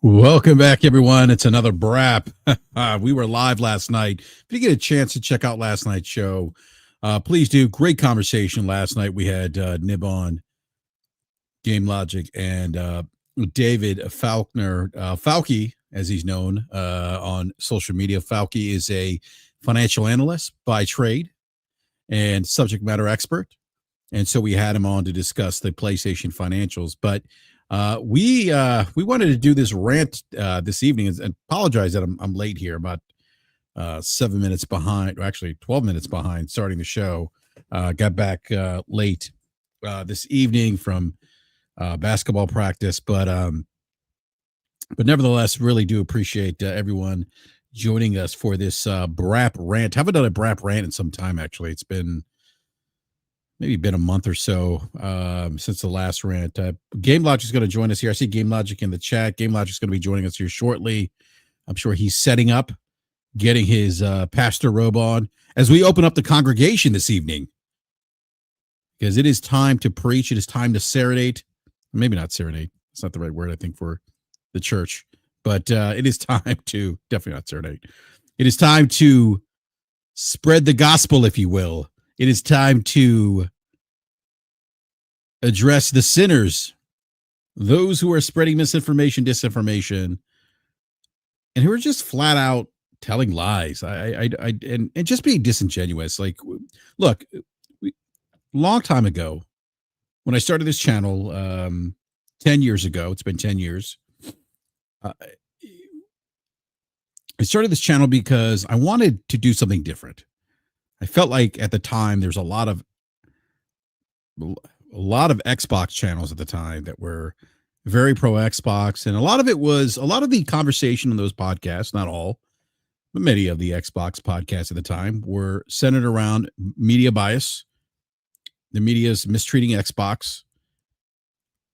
Welcome back, everyone. It's another BRAP. We were live last night. If you get a chance to check out last night's show, please do. Great conversation last night. We had Nib on, Game Logic, and David Faulkner, Falky, as he's known on social media. Falky is a financial analyst by trade and subject matter expert. And so we had him on to discuss the PlayStation financials. But we wanted to do this rant this evening, and apologize that I'm late here, about 7 minutes behind, or actually 12 minutes behind starting the show. Got back late this evening from basketball practice, but nevertheless, really do appreciate everyone joining us for this BRAP rant. Haven't done a BRAP rant in some time, actually. It's been a month or so since the last rant. Game Logic is going to join us here. I see Game Logic in the chat. Game Logic is going to be joining us here shortly. I'm sure he's setting up, getting his pastor robe on as we open up the congregation this evening, because it is time to preach. It is time to serenade. Maybe not serenade. It's not the right word, I think, for the church, but it is time to, definitely not serenade. It is time to spread the gospel, if you will. It is time to address the sinners, those who are spreading misinformation, disinformation, and who are just flat out telling lies. And just being disingenuous. Like, look, long time ago, when I started this channel, 10 years ago, it's been 10 years. I started this channel because I wanted to do something different. I felt like at the time there's a lot of Xbox channels at the time that were very pro Xbox, and a lot of the conversation on those podcasts, not all, but many of the Xbox podcasts at the time were centered around media bias. The media is mistreating Xbox.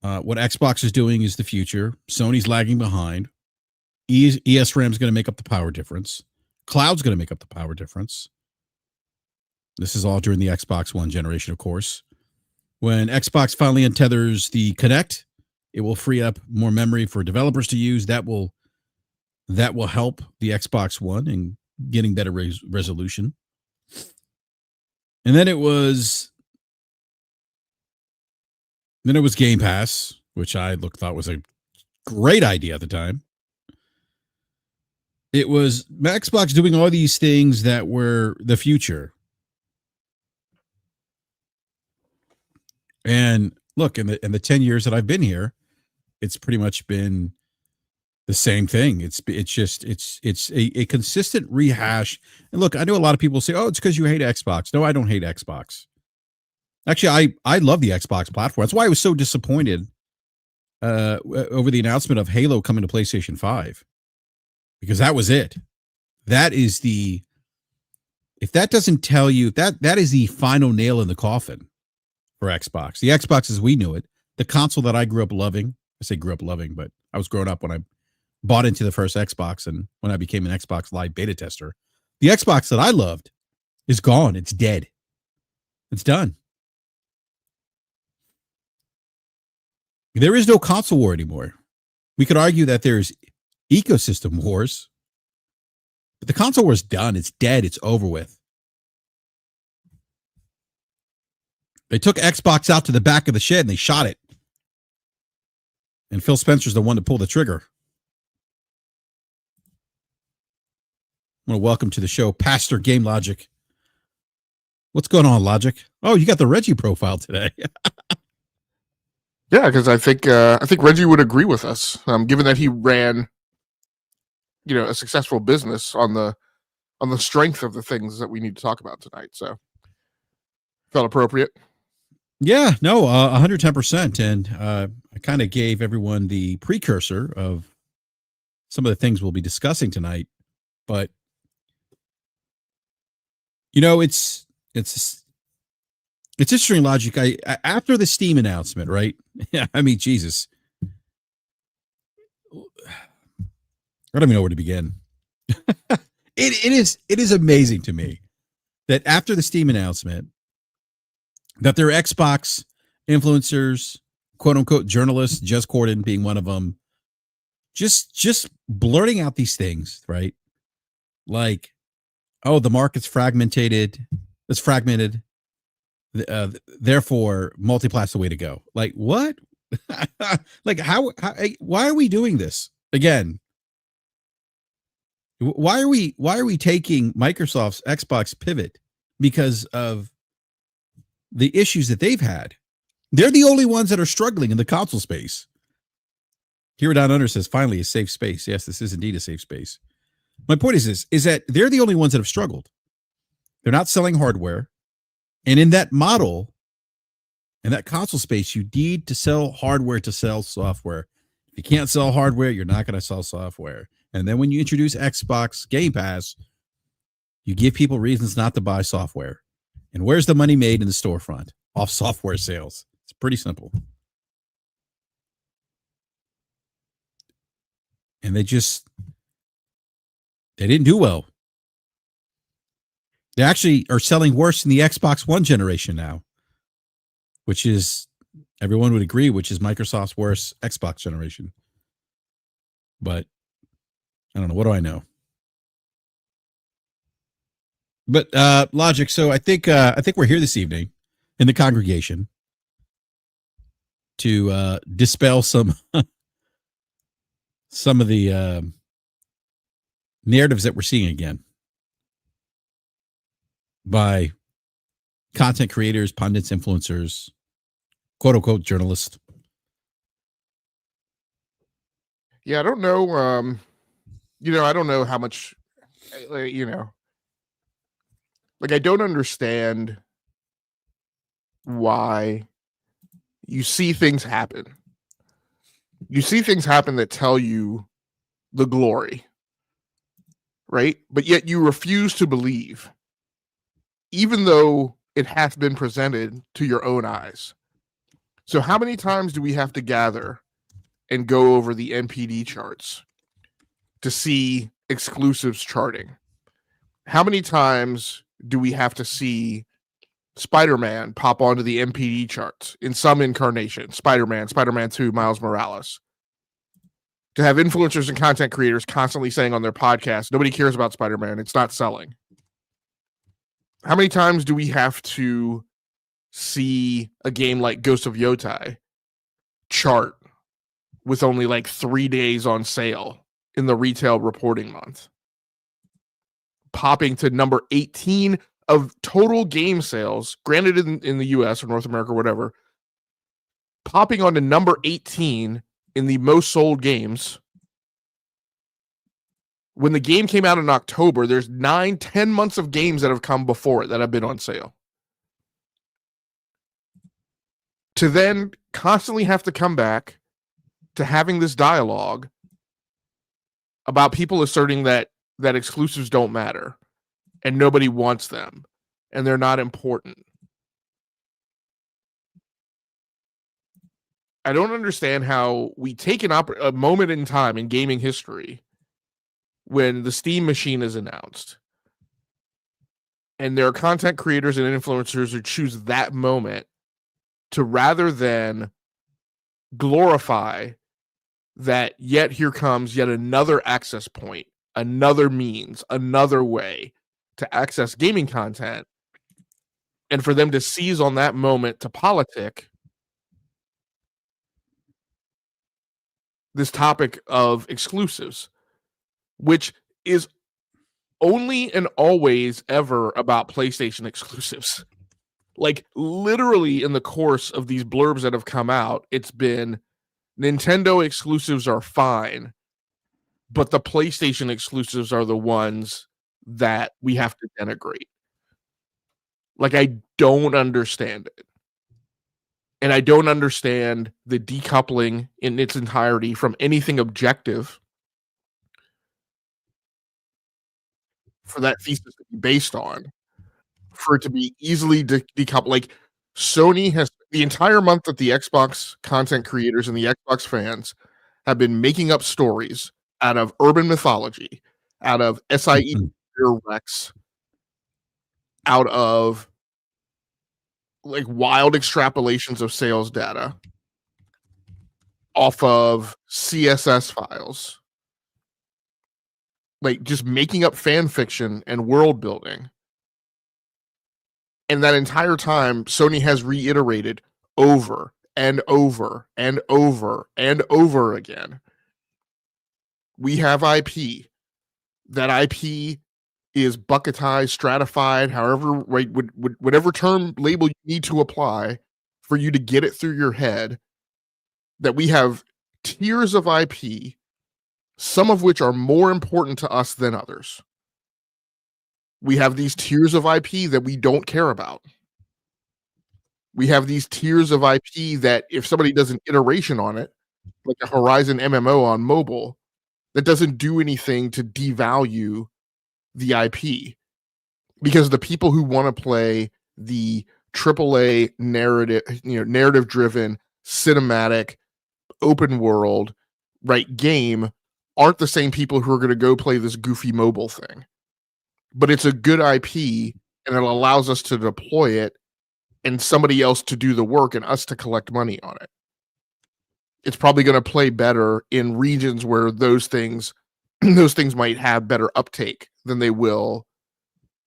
What Xbox is doing is the future. Sony's lagging behind. ESRAM is going to make up the power difference. Cloud's going to make up the power difference. This is all during the Xbox One generation, of course. When Xbox finally untethers the Kinect, it will free up more memory for developers to use. That will help the Xbox One in getting better resolution. And then it was Game Pass, which I thought was a great idea at the time. It was Xbox doing all these things that were the future. And look, in the 10 years that I've been here, it's pretty much been the same thing. It's a consistent rehash. And look, I know a lot of people say, "Oh, it's because you hate Xbox." No, I don't hate Xbox. Actually, I love the Xbox platform. That's why I was so disappointed over the announcement of Halo coming to PlayStation 5, because that was it. That is if that doesn't tell you that is the final nail in the coffin for Xbox. The Xbox as we knew it, the console that I grew up loving. I say grew up loving, but I was growing up when I bought into the first Xbox and when I became an Xbox Live beta tester. The Xbox that I loved is gone. It's dead. It's done. There is no console war anymore. We could argue that there's ecosystem wars, but the console war is done. It's dead. It's over with. They took Xbox out to the back of the shed and they shot it. And Phil Spencer's the one to pull the trigger. I want to welcome to the show Pastor Game Logic. What's going on, Logic? Oh, you got the Reggie profile today. Yeah, because I think Reggie would agree with us, given that he ran, a successful business on the strength of the things that we need to talk about tonight. So, felt appropriate. Yeah, no, 110%. And I kind of gave everyone the precursor of some of the things we'll be discussing tonight. But, it's interesting, Logic. After the Steam announcement, right? Yeah, I mean, Jesus. I don't even know where to begin. It is amazing to me that after the Steam announcement, that there are Xbox influencers, quote unquote journalists, Jez Corden being one of them, just blurting out these things, right? Like, oh, the market's fragmented. It's fragmented. Therefore, multiplat's the way to go. Like, what? Like, how? Why are we doing this again? Why are we taking Microsoft's Xbox pivot because of the issues that they've had? They're the only ones that are struggling in the console space. Here Down Under says, finally, a safe space. Yes, this is indeed a safe space. My point is this, is that they're the only ones that have struggled. They're not selling hardware. And in that model, in that console space, you need to sell hardware to sell software. If you can't sell hardware, you're not going to sell software. And then when you introduce Xbox Game Pass, you give people reasons not to buy software. And where's the money made in the storefront? Off software sales. It's pretty simple. And they didn't do well. They actually are selling worse than the Xbox One generation now, which is, everyone would agree, which is Microsoft's worst Xbox generation. But I don't know. What do I know? But Logic, so I think we're here this evening in the congregation to dispel some of the narratives that we're seeing again by content creators, pundits, influencers, quote unquote journalists. Yeah, I don't know. I don't know how much, like I don't understand why you see things happen. You see things happen that tell you the glory, right? But yet you refuse to believe, even though it hath been presented to your own eyes. So how many times do we have to gather and go over the NPD charts to see exclusives charting? How many times do we have to see Spider-Man pop onto the NPD charts in some incarnation? Spider-Man, Spider-Man 2, Miles Morales. To have influencers and content creators constantly saying on their podcast, nobody cares about Spider-Man, it's not selling. How many times do we have to see a game like Ghost of Yotai chart with only like 3 days on sale in the retail reporting month, popping to number 18 of total game sales, granted in the US or North America or whatever, popping on to number 18 in the most sold games? When the game came out in October, there's 9-10 months of games that have come before it that have been on sale. To then constantly have to come back to having this dialogue about people asserting that exclusives don't matter and nobody wants them and they're not important. I don't understand how we take a moment in time in gaming history when the Steam machine is announced and there are content creators and influencers who choose that moment to, rather than glorify that, yet here comes yet another access point, another means, another way to access gaming content, and for them to seize on that moment to politic this topic of exclusives, which is only and always ever about PlayStation exclusives. Like, literally in the course of these blurbs that have come out, it's been Nintendo exclusives are fine, but the PlayStation exclusives are the ones that we have to denigrate. Like, I don't understand it. And I don't understand the decoupling in its entirety from anything objective for that thesis to be based on, for it to be easily decoupled. Like, Sony has, the entire month that the Xbox content creators and the Xbox fans have been making up stories out of urban mythology, out of SIE Rex, out of like wild extrapolations of sales data, off of CSS files, like just making up fan fiction and world building. And that entire time, Sony has reiterated over and over and over and over again. We have IP. That IP is bucketized, stratified, however, right, whatever term label you need to apply for you to get it through your head, that we have tiers of IP, some of which are more important to us than others. We have these tiers of IP that we don't care about. We have these tiers of IP that if somebody does an iteration on it, like a Horizon MMO on mobile, that doesn't do anything to devalue the IP, because the people who want to play the AAA narrative, narrative driven, cinematic, open world, right, game aren't the same people who are going to go play this goofy mobile thing. But it's a good IP and it allows us to deploy it and somebody else to do the work and us to collect money on it. It's probably going to play better in regions where those things might have better uptake than they will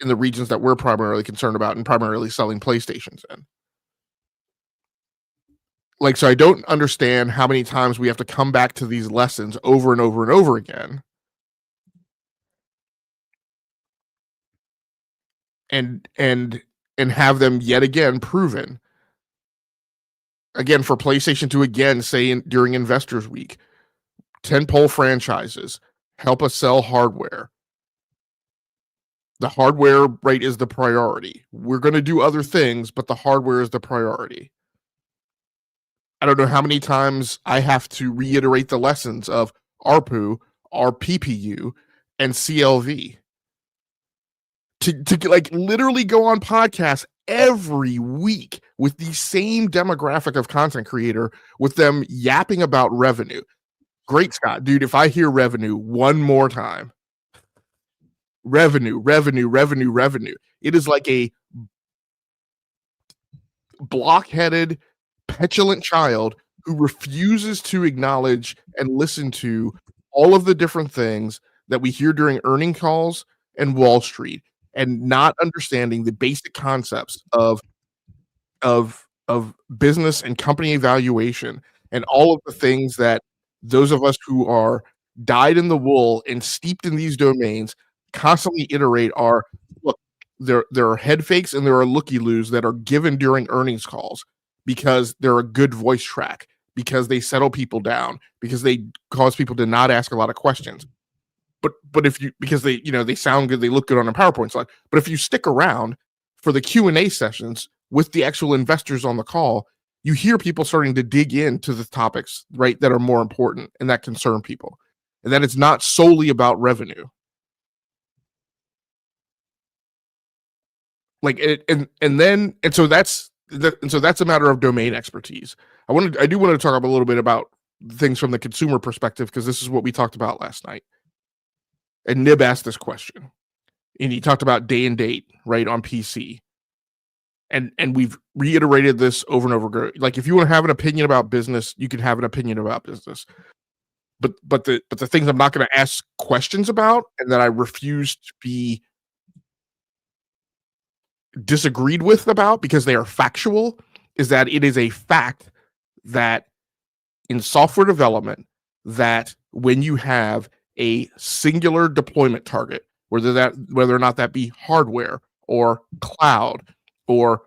in the regions that we're primarily concerned about and primarily selling PlayStations in. Like, so I don't understand how many times we have to come back to these lessons over and over and over again. And have them yet again proven. Again, for PlayStation to again say during Investors Week, tentpole franchises help us sell hardware. The hardware, right, is the priority. We're going to do other things, but the hardware is the priority. I don't know how many times I have to reiterate the lessons of ARPU, RPPU, and CLV. To like literally go on podcasts every week with the same demographic of content creator, with them yapping about revenue. Great Scott, dude, if I hear revenue one more time, revenue. It is like a blockheaded, petulant child who refuses to acknowledge and listen to all of the different things that we hear during earning calls and Wall Street, and not understanding the basic concepts of business and company evaluation and all of the things that those of us who are dyed in the wool and steeped in these domains constantly iterate are, look, there are head fakes and there are looky-loos that are given during earnings calls because they're a good voice track, because they settle people down, because they cause people to not ask a lot of questions. But if you, because they, they sound good, they look good on a PowerPoint slide. But if you stick around for the Q&A sessions with the actual investors on the call, you hear people starting to dig into the topics, right, that are more important and that concern people, and that it's not solely about revenue. Like it, and so that's a matter of domain expertise. I do want to talk a little bit about things from the consumer perspective, because this is what we talked about last night. And Nib asked this question, and he talked about day and date, right, on PC. And we've reiterated this over and over. Like, if you want to have an opinion about business, you can have an opinion about business. But the things I'm not going to ask questions about, and that I refuse to be disagreed with about because they are factual, is that it is a fact that in software development, that when you have a singular deployment target, whether or not that be hardware or cloud or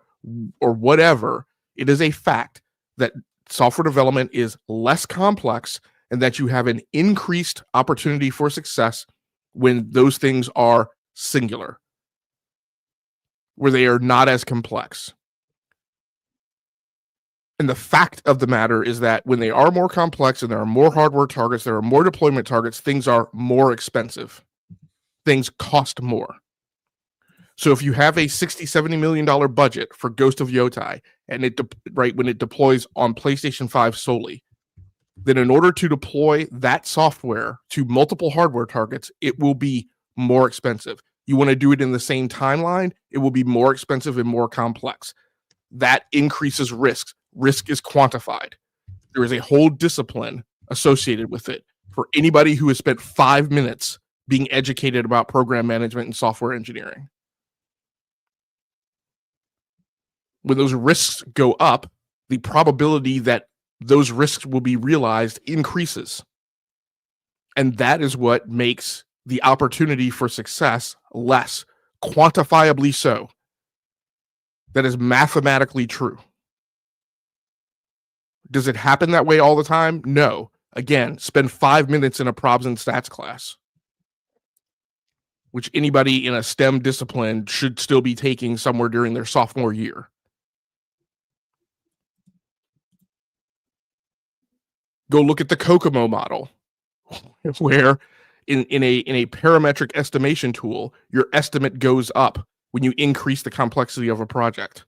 whatever, it is a fact that software development is less complex and that you have an increased opportunity for success when those things are singular, where they are not as complex. And the fact of the matter is that when they are more complex and there are more hardware targets, there are more deployment targets, things are more expensive. Things cost more. So if you have a $60-70 million budget for Ghost of Yotai, and when it deploys on PlayStation 5 solely, then in order to deploy that software to multiple hardware targets, it will be more expensive. You want to do it in the same timeline, it will be more expensive and more complex. That increases risks. Risk is quantified. There is a whole discipline associated with it for anybody who has spent 5 minutes being educated about program management and software engineering. When those risks go up, the probability that those risks will be realized increases. And that is what makes the opportunity for success less, quantifiably so. That is mathematically true. Does it happen that way all the time? No. Again, spend 5 minutes in a probs and stats class, which anybody in a STEM discipline should still be taking somewhere during their sophomore year. Go look at the Kokomo model, where in a parametric estimation tool, your estimate goes up when you increase the complexity of a project.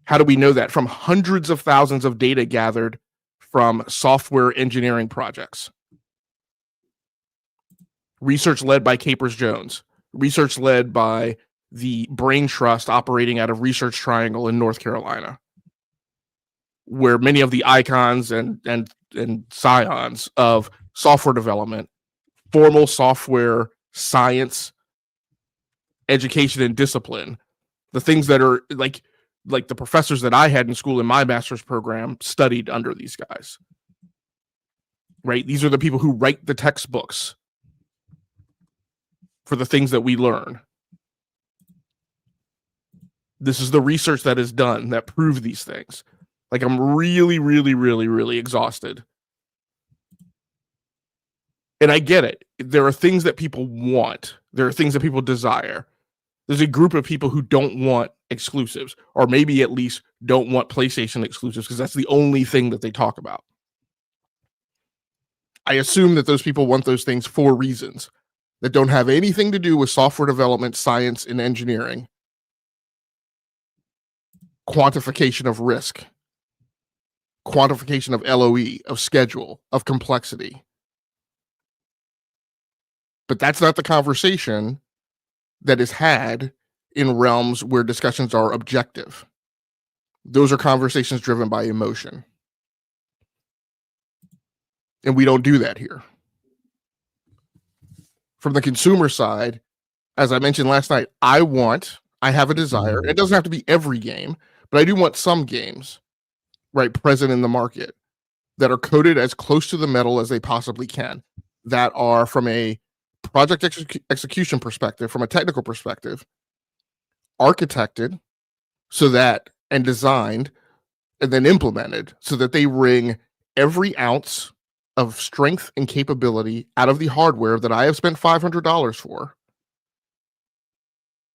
How do we know that? From hundreds of thousands of data gathered from software engineering projects. Research led by Capers-Jones. Research led by the Brain Trust operating out of Research Triangle in North Carolina, where many of the icons and scions of software development, formal software science, education, and discipline, the things that are like the professors that I had in school in my master's program studied under these guys, right? These are the people who write the textbooks for the things that we learn. This is the research that is done that prove these things. Like, I'm really, really, really, really exhausted. And I get it. There are things that people want. There are things that people desire. There's a group of people who don't want exclusives, or maybe at least don't want PlayStation exclusives, because that's the only thing that they talk about. I assume that those people want those things for reasons that don't have anything to do with software development, science, and engineering. Quantification of risk, quantification of LOE, of schedule, of complexity. But that's not the conversation that is had in realms where discussions are objective. Those are conversations driven by emotion. And we don't do that here. From the consumer side, as I mentioned last night, I have a desire. It doesn't have to be every game, but I do want some games, right, present in the market that are coded as close to the metal as they possibly can, that are, from a project execution perspective, from a technical perspective, architected so that, and designed, and then implemented so that they wring every ounce of strength and capability out of the hardware that I have spent $500 for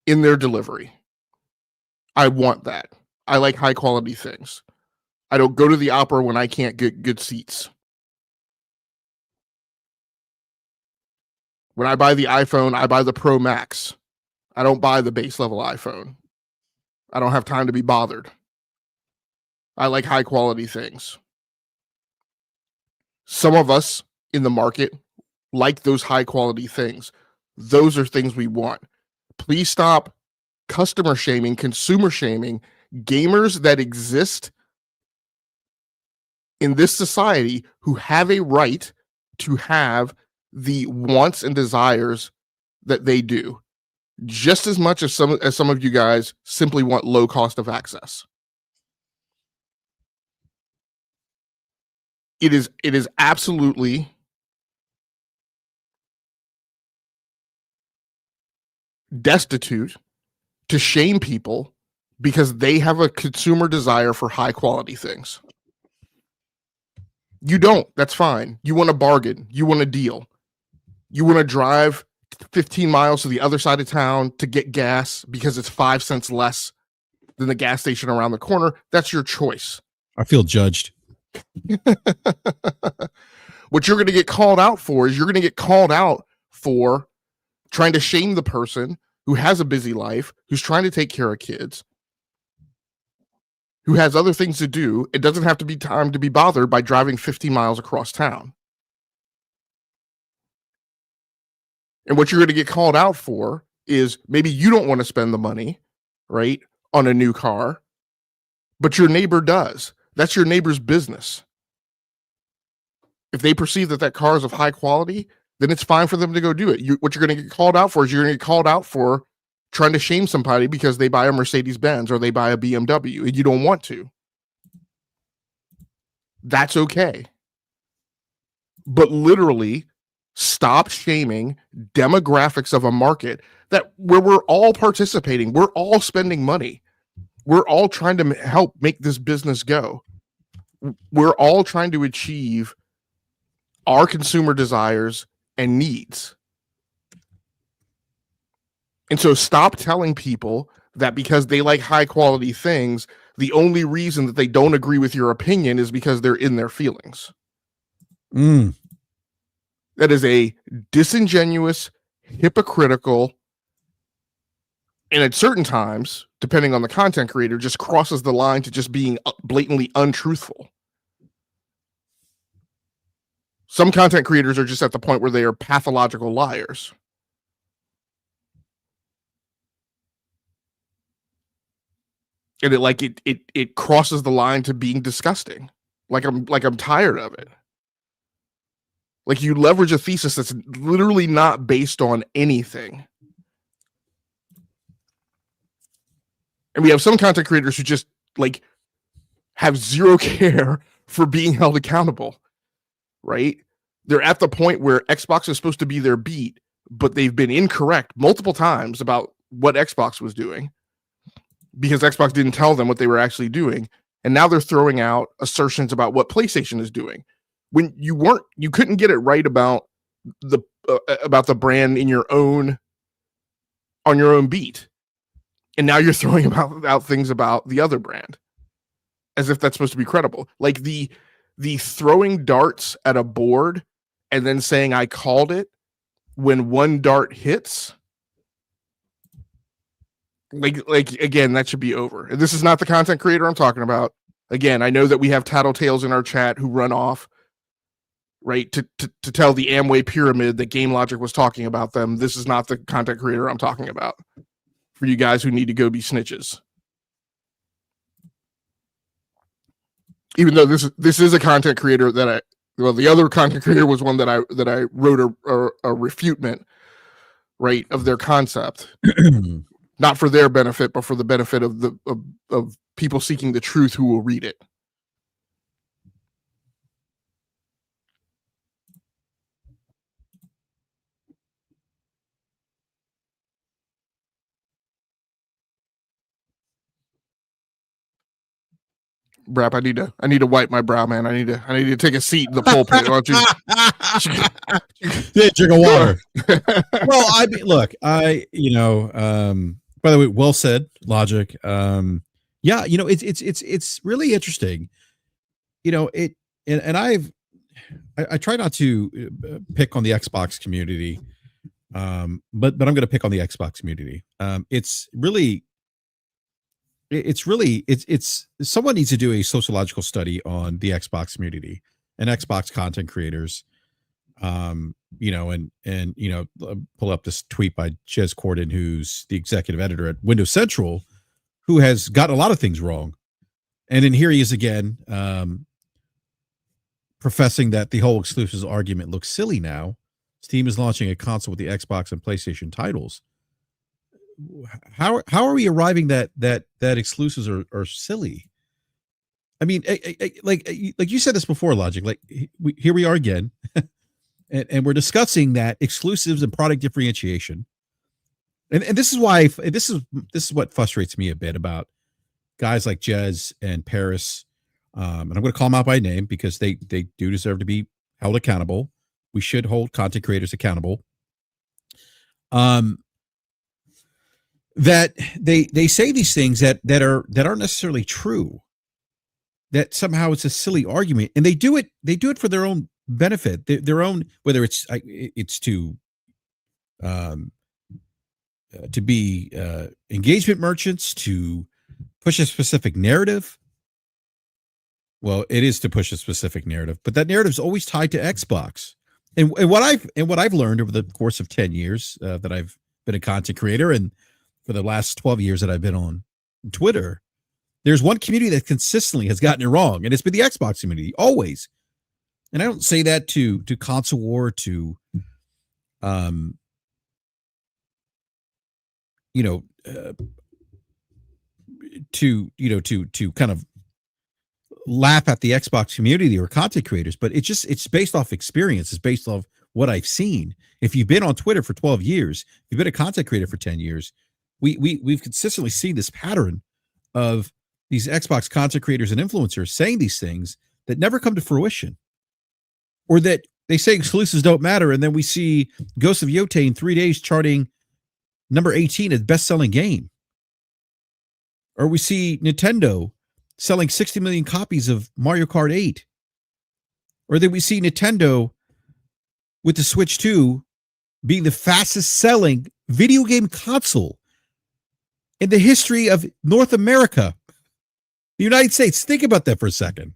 in their delivery. I want that. I like high quality things. I don't go to the opera when I can't get good seats. When I buy the iPhone, I buy the Pro Max. I don't buy the base level iPhone. I don't have time to be bothered. I like high quality things. Some of us in the market like those high quality things. Those are things we want. Please stop customer shaming, consumer shaming gamers that exist in this society who have a right to have the wants and desires that they do, just as much as some of you guys simply want low cost of access. It is absolutely destitute to shame people because they have a consumer desire for high quality things. You don't. That's fine. You want a bargain. You want a deal. You want to drive 15 miles to the other side of town to get gas because it's 5 cents less than the gas station around the corner. That's your choice. I feel judged. What you're going to get called out for is you're going to get called out for trying to shame the person who has a busy life, who's trying to take care of kids, who has other things to do. It doesn't have to be time to be bothered by driving 15 miles across town. And what you're going to get called out for is maybe you don't want to spend the money, right, on a new car, but your neighbor does. That's your neighbor's business. If they perceive that car is of high quality, then it's fine for them to go do it. What you're going to get called out for is you're going to get called out for trying to shame somebody because they buy a Mercedes-Benz or they buy a BMW and you don't want to. That's okay. But literally stop shaming demographics of a market where we're all participating. We're all spending money. We're all trying to help make this business go. We're all trying to achieve our consumer desires and needs. And so stop telling people that because they like high quality things, the only reason that they don't agree with your opinion is because they're in their feelings. That is a disingenuous, hypocritical, and at certain times, depending on the content creator, just crosses the line to just being blatantly untruthful. Some content creators are just at the point where they are pathological liars. And it crosses the line to being disgusting. Like I'm tired of it. Like you leverage a thesis that's literally not based on anything. And we have some content creators who just like have zero care for being held accountable. Right? They're at the point where Xbox is supposed to be their beat, but they've been incorrect multiple times about what Xbox was doing because Xbox didn't tell them what they were actually doing. And now they're throwing out assertions about what PlayStation is doing when you couldn't get it right about the brand on your own beat. And now you're throwing out things about the other brand as if that's supposed to be credible. Like the throwing darts at a board and then saying I called it when one dart hits. Like again, that should be over. And this is not the content creator I'm talking about. Again, I know that we have tattletales in our chat who run off, right, to tell the Amway pyramid that Game Logic was talking about them. This is not the content creator I'm talking about. For you guys who need to go be snitches. Even though this is a content creator that the other content creator was one that I wrote a refutement, right, of their concept. Not for their benefit, but for the benefit of people seeking the truth who will read it. BRAP, I need to wipe my brow, man. I need to take a seat in the pulpit. Why don't you drink a water? Well, look, by the way, well said, Logic. Yeah, it's really interesting. And I try not to pick on the Xbox community, but I'm going to pick on the Xbox community. It's someone needs to do a sociological study on the Xbox community and Xbox content creators. Pull up this tweet by Jez Corden, who's the executive editor at Windows Central, who has gotten a lot of things wrong. And then here he is again, professing that the whole exclusives argument looks silly now. Steam is launching a console with the Xbox and PlayStation titles. How are we arriving that exclusives are silly? I mean, like you said this before, Logic. Like here we are again, and we're discussing that exclusives and product differentiation. And this is why this is what frustrates me a bit about guys like Jez and Paris. And I'm going to call them out by name because they do deserve to be held accountable. We should hold content creators accountable. That they say these things that aren't necessarily true, that somehow it's a silly argument, and they do it for their own benefit, their own, whether it's to be engagement merchants, to push a specific narrative. Well, it is to push a specific narrative, but that narrative is always tied to Xbox. And what I've learned over the course of 10 years that I've been a content creator, and for the last 12 years that I've been on Twitter, there's one community that consistently has gotten it wrong, and it's been the Xbox community, always. And I don't say that to console war, to you know, to kind of laugh at the Xbox community or content creators, but it's based off experience. It's based off what I've seen. If you've been on Twitter for 12 years, if you've been a content creator for 10 years, we've consistently seen this pattern of these Xbox content creators and influencers saying these things that never come to fruition, or that they say exclusives don't matter, and then we see Ghost of Yotei in 3 days charting number 18 as best-selling game. Or we see Nintendo selling 60 million copies of Mario Kart 8. Or that we see Nintendo with the Switch 2 being the fastest selling video game console in the history of North America, the United States. Think about that for a second.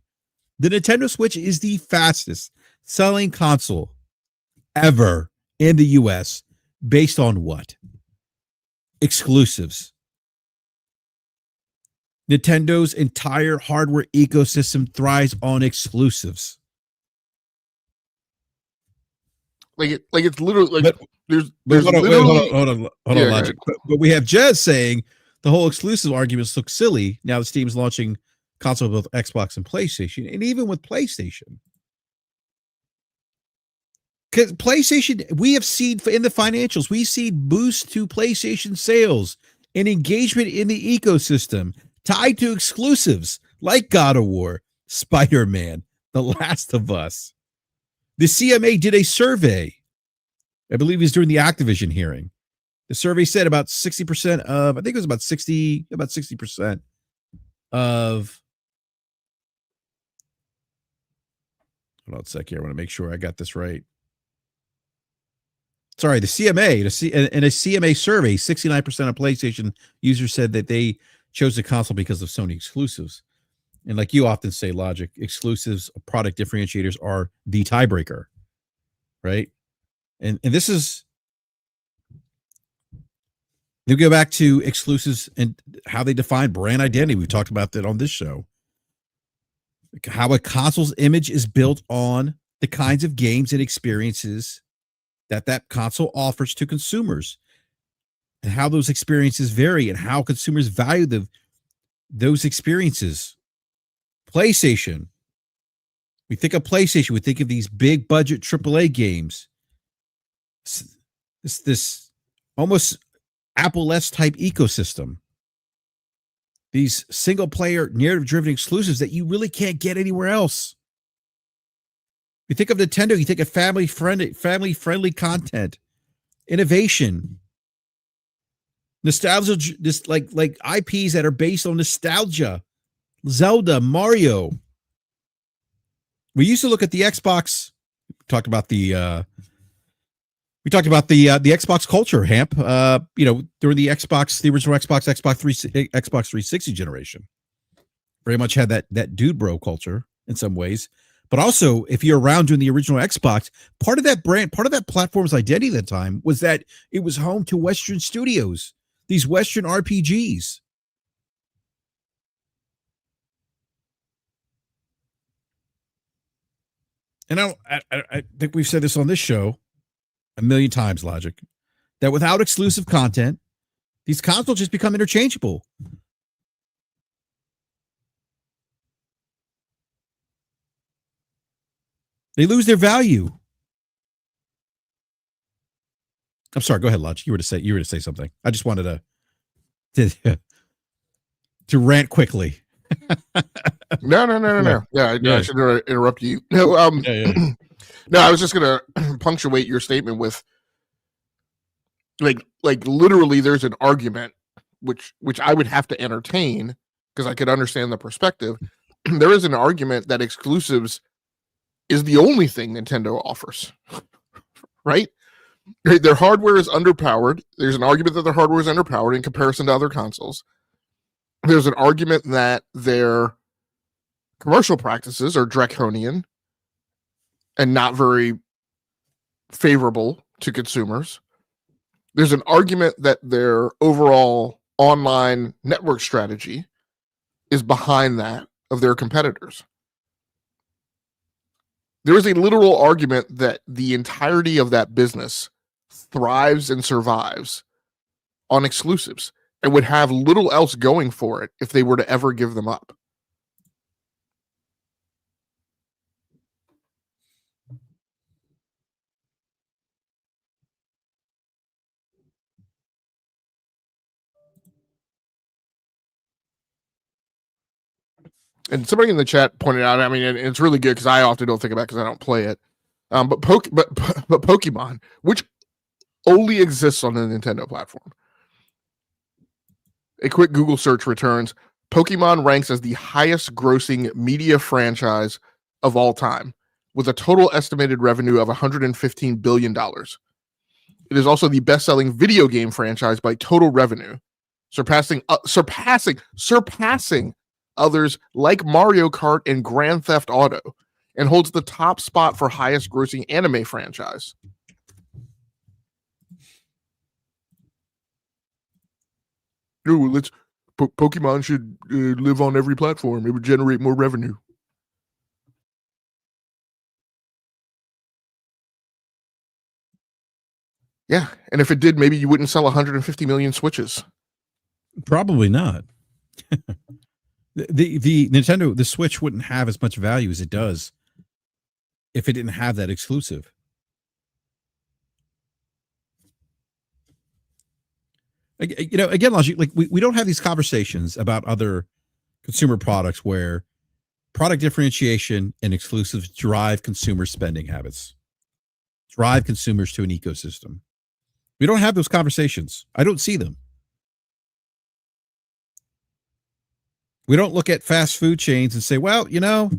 The Nintendo Switch is the fastest selling console ever in the US, based on what? Exclusives. Nintendo's entire hardware ecosystem thrives on exclusives. It's literally like, but there's hold on, Yeah, Logic. But we have Jez saying the whole exclusive arguments look silly now that Steam's launching console with Xbox and PlayStation, and even with PlayStation. Because PlayStation, we have seen in the financials, we see boost to PlayStation sales and engagement in the ecosystem tied to exclusives like God of War, Spider-Man, The Last of Us. The CMA did a survey. I believe it was during the Activision hearing. The survey said about 60% of, I think it was about 60% of, hold on a sec here. I want to make sure I got this right. Sorry, the CMA, in a CMA survey, 69% of PlayStation users said that they chose the console because of Sony exclusives. And like you often say, Logic, exclusives, product differentiators are the tiebreaker, right? And this is, you go back to exclusives and how they define brand identity. We've talked about that on this show. How a console's image is built on the kinds of games and experiences that console offers to consumers, and how those experiences vary, and how consumers value those experiences. PlayStation. We think of PlayStation, we think of these big budget AAA games. This almost Apple-esque type ecosystem. These single player narrative driven exclusives that you really can't get anywhere else. You think of Nintendo, you think of family friendly content, innovation, nostalgia, this like IPs that are based on nostalgia, Zelda, Mario. We used to look at the Xbox. We talked about the Xbox culture, Hamp. During the original Xbox 360 generation, very much had that dude bro culture in some ways. But also, if you're around during the original Xbox, part of that platform's identity at that time was that it was home to Western studios, these Western RPGs. And I think we've said this on this show a million times, Logic, that without exclusive content, these consoles just become interchangeable. They lose their value. I'm sorry. Go ahead, Logic. You were to say something. I just wanted to rant quickly. No. Yeah, I should interrupt you. No, no, I was just gonna punctuate your statement with like literally there's an argument which I would have to entertain because I could understand the perspective. There is an argument that exclusives is the only thing Nintendo offers, right? Their hardware is underpowered. There's an argument that their hardware is underpowered in comparison to other consoles. There's an argument that their commercial practices are draconian and not very favorable to consumers. There's an argument that their overall online network strategy is behind that of their competitors. There is a literal argument that the entirety of that business thrives and survives on exclusives and would have little else going for it if they were to ever give them up. And somebody in the chat pointed out, I mean, and it's really good because I often don't think about it because I don't play it. But Pokemon, which only exists on the Nintendo platform. A quick Google search returns Pokemon ranks as the highest grossing media franchise of all time, with a total estimated revenue of $115 billion. It is also the best-selling video game franchise by total revenue, surpassing others like Mario Kart and Grand Theft Auto, and holds the top spot for highest grossing anime franchise. No, Pokemon should live on every platform. It would generate more revenue. Yeah, and if it did, maybe you wouldn't sell 150 million Switches. Probably not. the Nintendo, the Switch wouldn't have as much value as it does if it didn't have that exclusive. You know, again, Logic, like we don't have these conversations about other consumer products where product differentiation and exclusives drive consumer spending habits, drive consumers to an ecosystem. We don't have those conversations. I don't see them. We don't look at fast food chains and say, well, you know,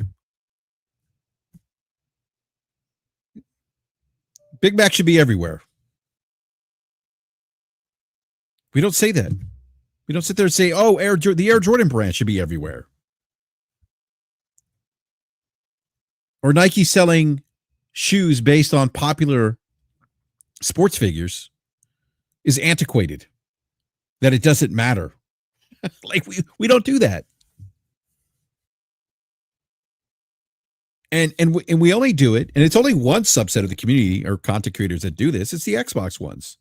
Big Mac should be everywhere. We don't say that. We don't sit there and say, oh, the Air Jordan brand should be everywhere. Or Nike selling shoes based on popular sports figures is antiquated, that it doesn't matter. Like we don't do that. And we only do it, and it's only one subset of the community or content creators that do this. It's the Xbox ones.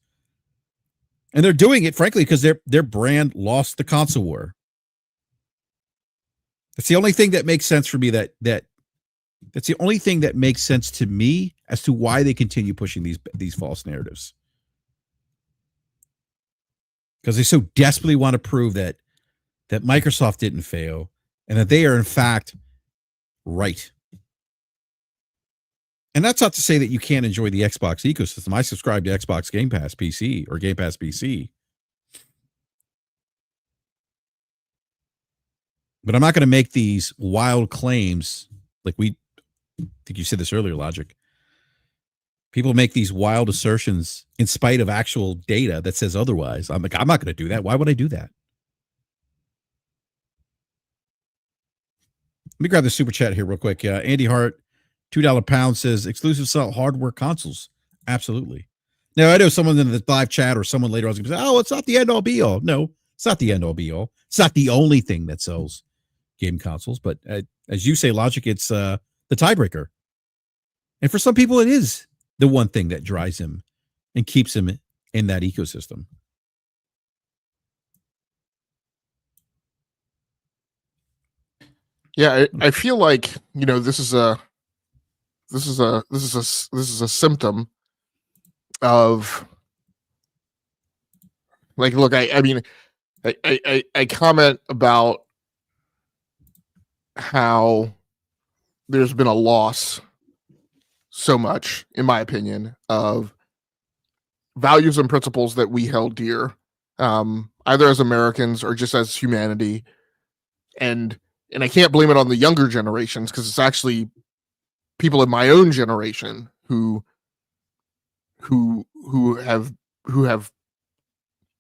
And they're doing it, frankly, because their brand lost the console war. That's the only thing that makes sense for me. That's the only thing that makes sense to me as to why they continue pushing these false narratives. Because they so desperately want to prove that Microsoft didn't fail and that they are in fact right. And that's not to say that you can't enjoy the Xbox ecosystem. I subscribe to Xbox Game Pass PC or Game Pass PC. But I'm not going to make these wild claims like I think you said this earlier, Logic. People make these wild assertions in spite of actual data that says otherwise. I'm like, I'm not going to do that. Why would I do that? Let me grab the super chat here real quick. Andy Hart, $2 pound says exclusive sell hardware consoles. Absolutely. Now, I know someone in the live chat or someone later on is going to say, oh, it's not the end all be all. No, it's not the end all be all. It's not the only thing that sells game consoles. But as you say, Logic, it's the tiebreaker. And for some people, it is the one thing that drives him and keeps him in that ecosystem. Yeah, I feel like, you know, this is a symptom of, like, look, I mean, I comment about how there's been a loss so much, in my opinion, of values and principles that we held dear, either as Americans or just as humanity. And I can't blame it on the younger generations, because it's actually people in my own generation who have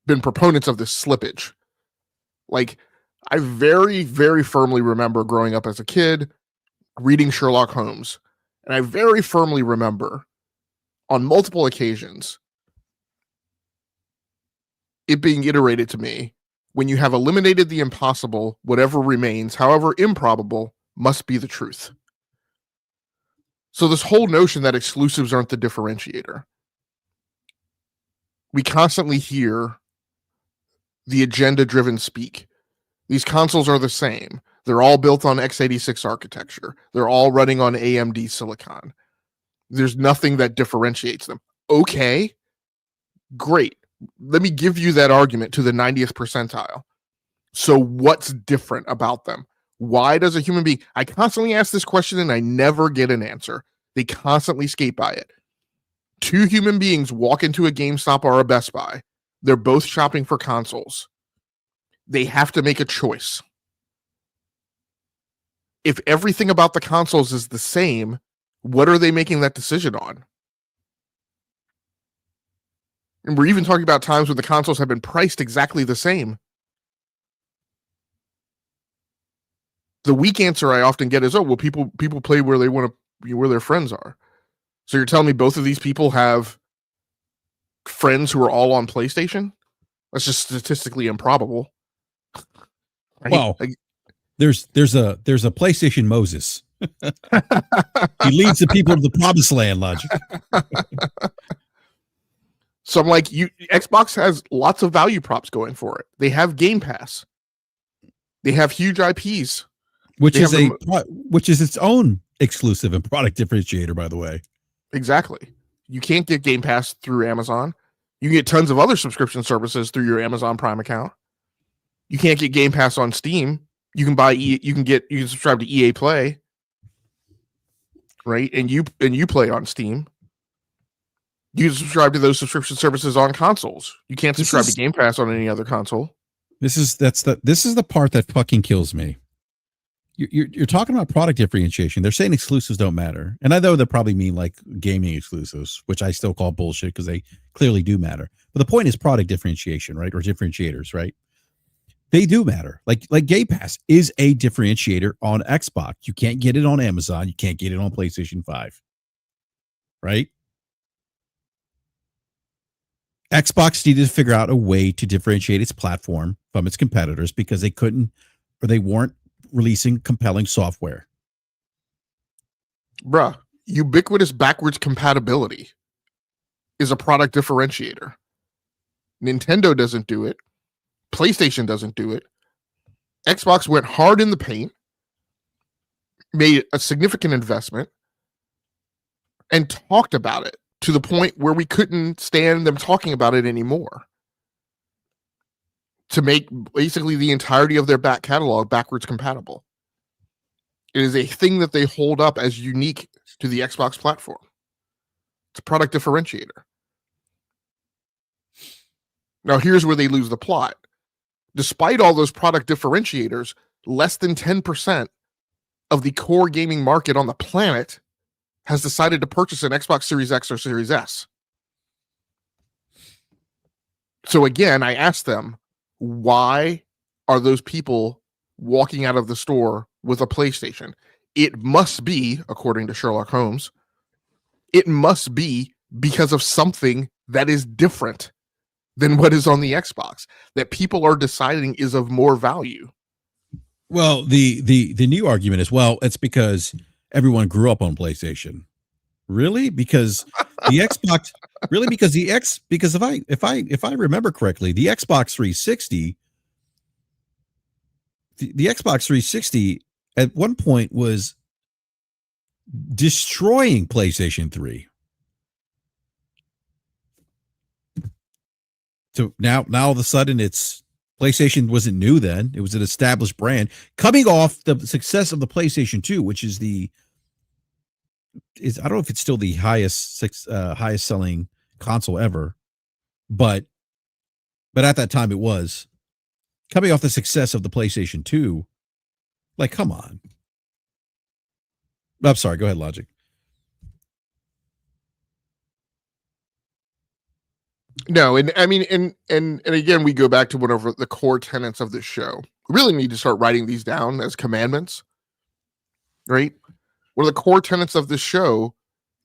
been proponents of this slippage. Like, I very, very firmly remember growing up as a kid reading Sherlock Holmes, and I very firmly remember on multiple occasions it being iterated to me, when you have eliminated the impossible, whatever remains, however improbable, must be the truth. So this whole notion that exclusives aren't the differentiator, we constantly hear the agenda-driven speak. These consoles are the same. They're all built on x86 architecture. They're all running on AMD silicon. There's nothing that differentiates them. Okay, great. Let me give you that argument to the 90th percentile. So what's different about them? Why does a human being... I constantly ask this question and I never get an answer. They constantly skate by it. Two human beings walk into a GameStop or a Best Buy. They're both shopping for consoles. They have to make a choice. If everything about the consoles is the same, what are they making that decision on? And we're even talking about times when the consoles have been priced exactly the same. The weak answer I often get is, oh, well, people play where they want to, where their friends are. So you're telling me both of these people have friends who are all on PlayStation? That's just statistically improbable. Right? Well, there's a PlayStation Moses. He leads the people to the promised land, Logic. So I'm like, Xbox has lots of value props going for it. They have Game Pass. They have huge IPs. Which is its own exclusive and product differentiator, by the way. Exactly. You can't get Game Pass through Amazon. You can get tons of other subscription services through your Amazon Prime account. You can't get Game Pass on Steam. You can you can subscribe to EA Play, right? And you play on Steam. You can subscribe to those subscription services on consoles. You can't subscribe to Game Pass on any other console. This is the part that fucking kills me. You're talking about product differentiation. They're saying exclusives don't matter. And I know they probably mean like gaming exclusives, which I still call bullshit because they clearly do matter. But the point is product differentiation, right? Or differentiators, right? They do matter. Like Game Pass is a differentiator on Xbox. You can't get it on Amazon. You can't get it on PlayStation 5. Right? Xbox needed to figure out a way to differentiate its platform from its competitors because they couldn't, or they weren't releasing compelling software. Bruh, ubiquitous backwards compatibility is a product differentiator. Nintendo doesn't do it. PlayStation doesn't do it. Xbox went hard in the paint, made a significant investment, and talked about it to the point where we couldn't stand them talking about it anymore. To make basically the entirety of their back catalog backwards compatible. It is a thing that they hold up as unique to the Xbox platform. It's a product differentiator. Now, here's where they lose the plot. Despite all those product differentiators, less than 10% of the core gaming market on the planet has decided to purchase an Xbox Series X or Series S. So again, I asked them, why are those people walking out of the store with a PlayStation? It must be, according to Sherlock Holmes, it must be because of something that is different than what is on the Xbox, that people are deciding is of more value. Well, the new argument is, well, it's because everyone grew up on PlayStation. Really? Because the Xbox, really? Because because if I remember correctly, the Xbox 360, the Xbox 360 at one point was destroying PlayStation 3. So now all of a sudden it's PlayStation wasn't new then. It was an established brand coming off the success of the PlayStation 2, which is I don't know if it's still the highest selling console ever, but at that time it was coming off the success of the PlayStation 2. Like, come on. I'm sorry. Go ahead, Logic. No, and I mean, and again, we go back to one of the core tenets of this show. We really need to start writing these down as commandments, right? One of the core tenets of this show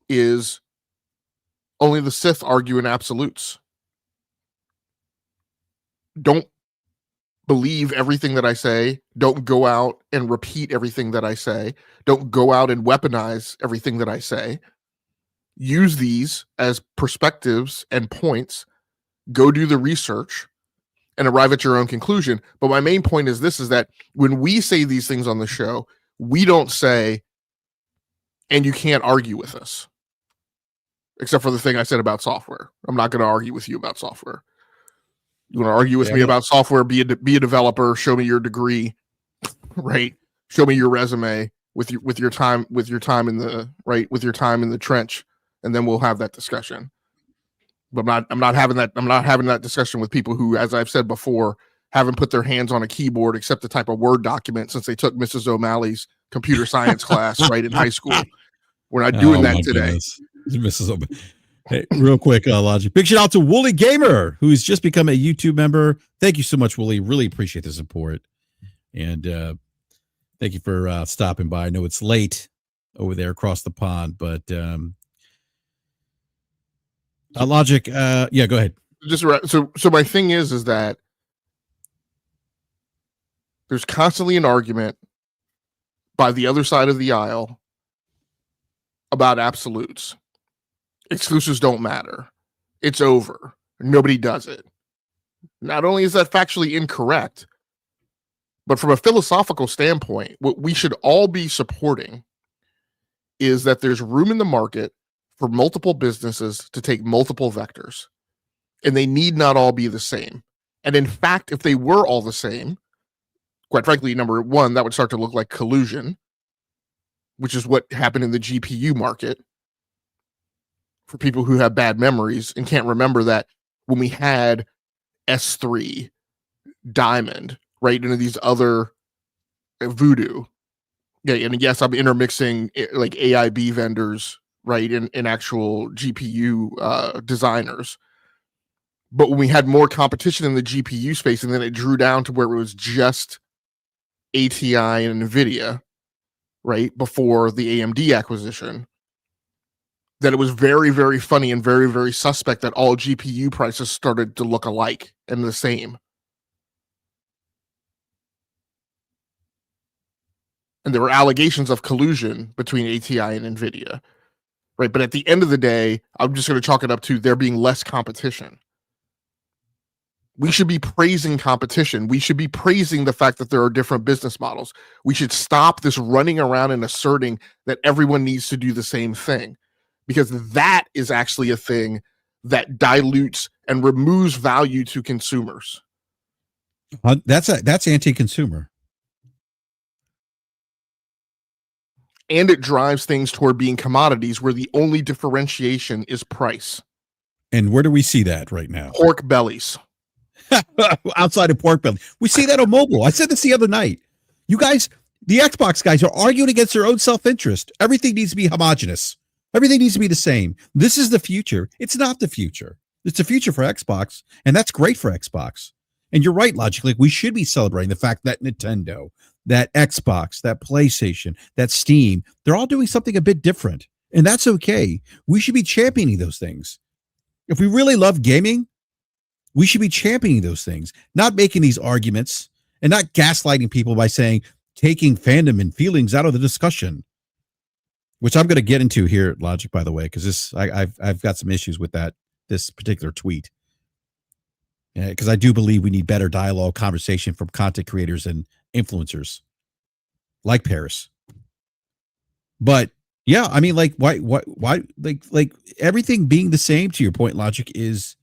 is only the Sith argue in absolutes. Don't believe everything that I say. Don't go out and repeat everything that I say. Don't go out and weaponize everything that I say. Use these as perspectives and points. Go do the research and arrive at your own conclusion. But my main point is this, is that when we say these things on the show, we don't say, and you can't argue with us. Except for the thing I said about software. I'm not going to argue with you about software. You want to argue with me about software, be a developer, show me your degree, right? Show me your resume with your time in the trench, and then we'll have that discussion. But I'm not having that discussion with people who, as I've said before, haven't put their hands on a keyboard except the type of Word document since they took Mrs. O'Malley's computer science class right in high school. We're not doing that today. Mrs. O'Malley. Hey, real quick, Logic. Big shout out to Wooly Gamer, who's just become a YouTube member. Thank you so much, Wooly. Really appreciate the support. And thank you for stopping by. I know it's late over there across the pond, but Logic, yeah, go ahead. Just so my thing is that there's constantly an argument by the other side of the aisle about absolutes. Exclusives don't matter. It's over. Nobody does it. Not only is that factually incorrect, but from a philosophical standpoint, what we should all be supporting is that there's room in the market for multiple businesses to take multiple vectors, and they need not all be the same. And in fact, if they were all the same, quite frankly, number one, that would start to look like collusion, which is what happened in the GPU market. For people who have bad memories and can't remember that when we had S3, Diamond, right, into these other Voodoo. Yeah, and yes, I'm intermixing like AIB vendors, right, in actual GPU designers. But when we had more competition in the GPU space, and then it drew down to where it was just ATI and NVIDIA, right, before the AMD acquisition, that it was very, very funny and very, very suspect that all GPU prices started to look alike and the same. And there were allegations of collusion between ATI and NVIDIA, right? But at the end of the day, I'm just going to chalk it up to there being less competition. We should be praising competition. We should be praising the fact that there are different business models. We should stop this running around and asserting that everyone needs to do the same thing, because that is actually a thing that dilutes and removes value to consumers. That's anti-consumer. And it drives things toward being commodities where the only differentiation is price. And where do we see that right now? Pork bellies. Outside of pork belly. We see that on mobile. I said this the other night. You guys, the Xbox guys, are arguing against their own self-interest. Everything needs to be homogenous. Everything needs to be the same. This is the future. It's not the future. It's the future for Xbox, and that's great for Xbox. And you're right, logically, we should be celebrating the fact that Nintendo, that Xbox, that PlayStation, that Steam, they're all doing something a bit different, and that's okay. We should be championing those things. If we really love gaming, we should be championing those things, not making these arguments and not gaslighting people by saying, taking fandom and feelings out of the discussion, which I'm going to get into here, Logic, by the way, because I've got some issues with this particular tweet. Because I do believe we need better dialogue, conversation from content creators and influencers like Paris. But yeah, I mean, like, why, like everything being the same, to your point, Logic, is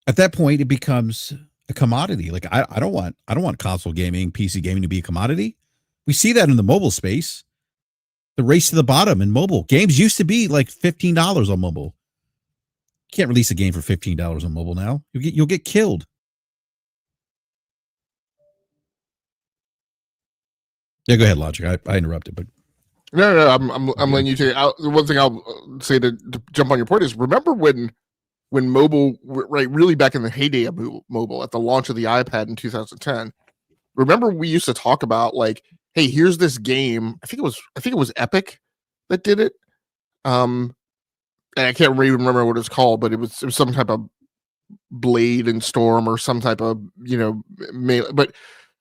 at that point it becomes a commodity. Like I don't want console gaming, PC gaming to be a commodity. We see that in the mobile space. The race to the bottom in mobile games used to be like $15 on mobile. You can't release a game for $15 on mobile now. You'll get killed. Yeah, go ahead, Logic. I interrupted, but no, I'm letting you take it out. The one thing I'll say to jump on your point is, remember when mobile, right, really back in the heyday of mobile, at the launch of the iPad in 2010. Remember we used to talk about, like, hey, here's this game. I think it was Epic that did it. And I can't even remember what it's called, but it was some type of Blade and Storm or some type of, but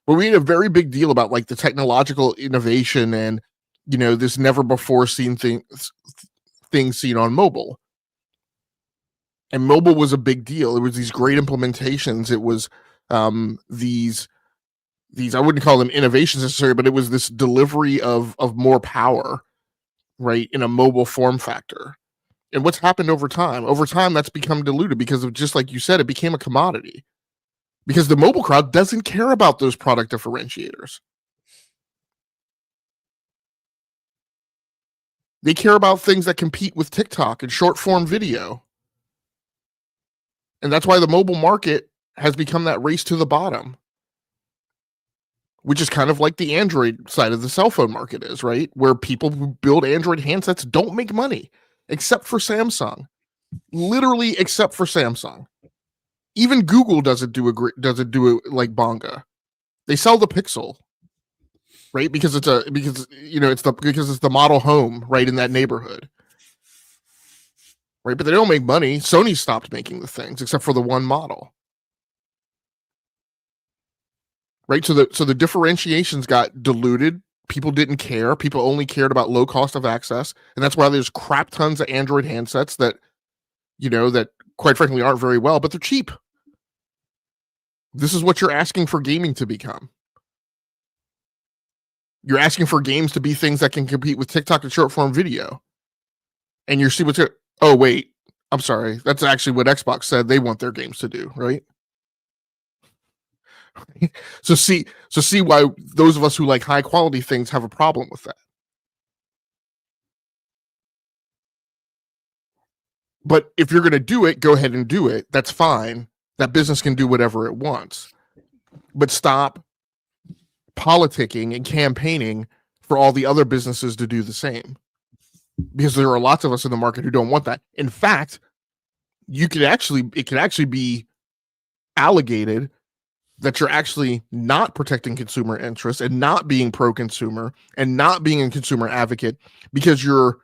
we made a very big deal about like the technological innovation and, this never before seen thing seen on mobile. And mobile was a big deal. It was these great implementations. It was these I wouldn't call them innovations necessarily, but it was this delivery of more power, right, in a mobile form factor. And what's happened over time? Over time, that's become diluted because of, just like you said, it became a commodity. Because the mobile crowd doesn't care about those product differentiators. They care about things that compete with TikTok and short form video. And that's why the mobile market has become that race to the bottom, which is kind of like the Android side of the cell phone market is, right? Where people who build Android handsets don't make money, except for Samsung. Literally, except for Samsung. Even Google doesn't do it like Bonga. They sell the Pixel, right? Because it's the model home right in that neighborhood. Right, but they don't make money. Sony stopped making the things except for the one model. Right, so the differentiations got diluted. People didn't care. People only cared about low cost of access, and that's why there's crap tons of Android handsets that, that quite frankly aren't very well, but they're cheap. This is what you're asking for gaming to become. You're asking for games to be things that can compete with TikTok and short form video, and you're see what's it. Oh, wait, I'm sorry. That's actually what Xbox said they want their games to do, right? So see why those of us who like high quality things have a problem with that. But if you're going to do it, go ahead and do it. That's fine. That business can do whatever it wants. But stop politicking and campaigning for all the other businesses to do the same. Because there are lots of us in the market who don't want that. In fact, it could actually be alleged that you're actually not protecting consumer interests and not being pro-consumer and not being a consumer advocate because you're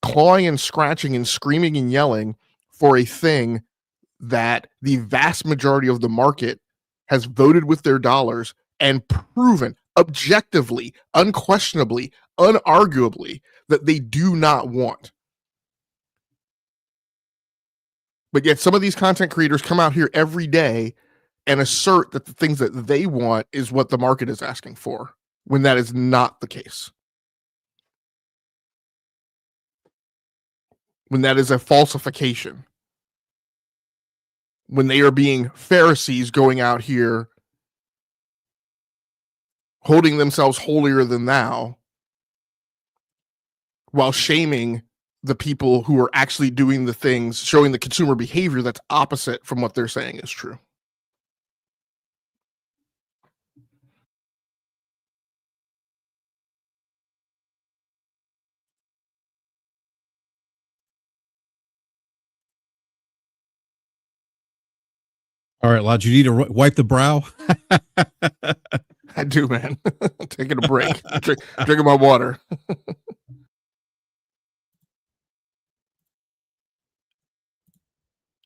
clawing and scratching and screaming and yelling for a thing that the vast majority of the market has voted with their dollars and proven objectively, unquestionably, unarguably that they do not want. But yet some of these content creators come out here every day and assert that the things that they want is what the market is asking for, when that is not the case. When that is a falsification. When they are being Pharisees going out here holding themselves holier than thou while shaming the people who are actually doing the things, showing the consumer behavior that's opposite from what they're saying is true. All right, Lodge, you need to wipe the brow. I do, man. Taking a break. Drinking my water.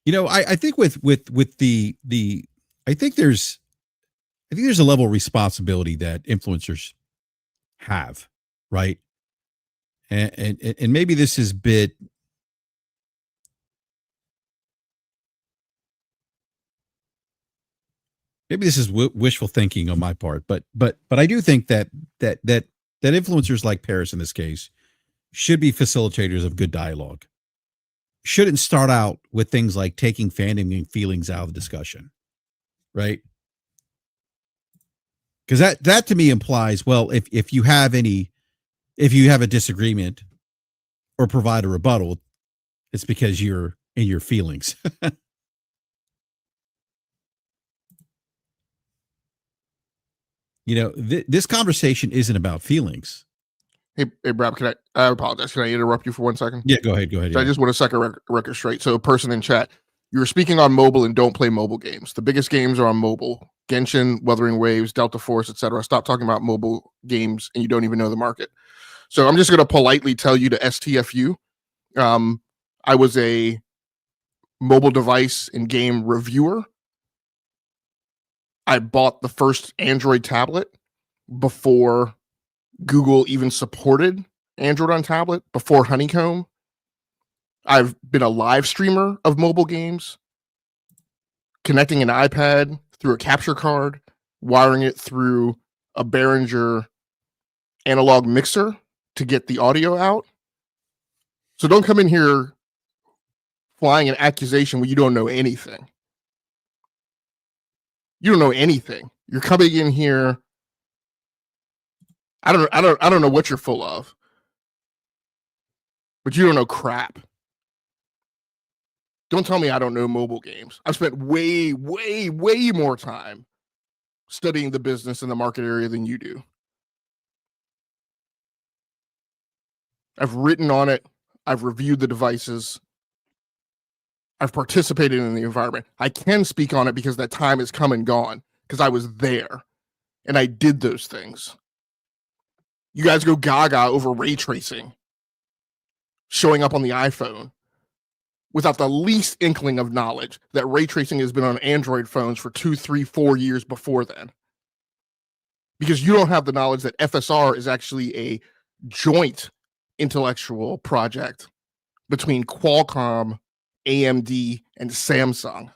I think with the I think there's a level of responsibility that influencers have, right? And maybe this is wishful thinking on my part, but I do think that influencers like Paris in this case should be facilitators of good dialogue. Shouldn't start out with things like taking fandom and feelings out of the discussion, right? Because that to me implies, well, if you have a disagreement or provide a rebuttal, it's because you're in your feelings. This conversation isn't about feelings. Hey, Brad, I apologize. Can I interrupt you for 1 second? Yeah, go ahead. So Yeah. I just want to set a record straight. So a person in chat, you were speaking on mobile and don't play mobile games. The biggest games are on mobile. Genshin, Wuthering Waves, Delta Force, etc. Stop talking about mobile games and you don't even know the market. So I'm just going to politely tell you to STFU. I was a mobile device and game reviewer. I bought the first Android tablet before Google even supported Android on tablet, before Honeycomb. I've been a live streamer of mobile games, connecting an iPad through a capture card, wiring it through a Behringer analog mixer to get the audio out. So don't come in here flying an accusation when you don't know anything. You don't know anything. You're coming in here. I don't know what you're full of, but you don't know crap. Don't tell me I don't know mobile games. I've spent way more time studying the business and the market area than you do. I've written on it. I've reviewed the devices. I've participated in the environment. I can speak on it because that time has come and gone because I was there and I did those things. You guys go gaga over ray tracing showing up on the iPhone without the least inkling of knowledge that ray tracing has been on Android phones for 2, 3, 4 years before then. Because you don't have the knowledge that FSR is actually a joint intellectual project between Qualcomm, AMD, and Samsung.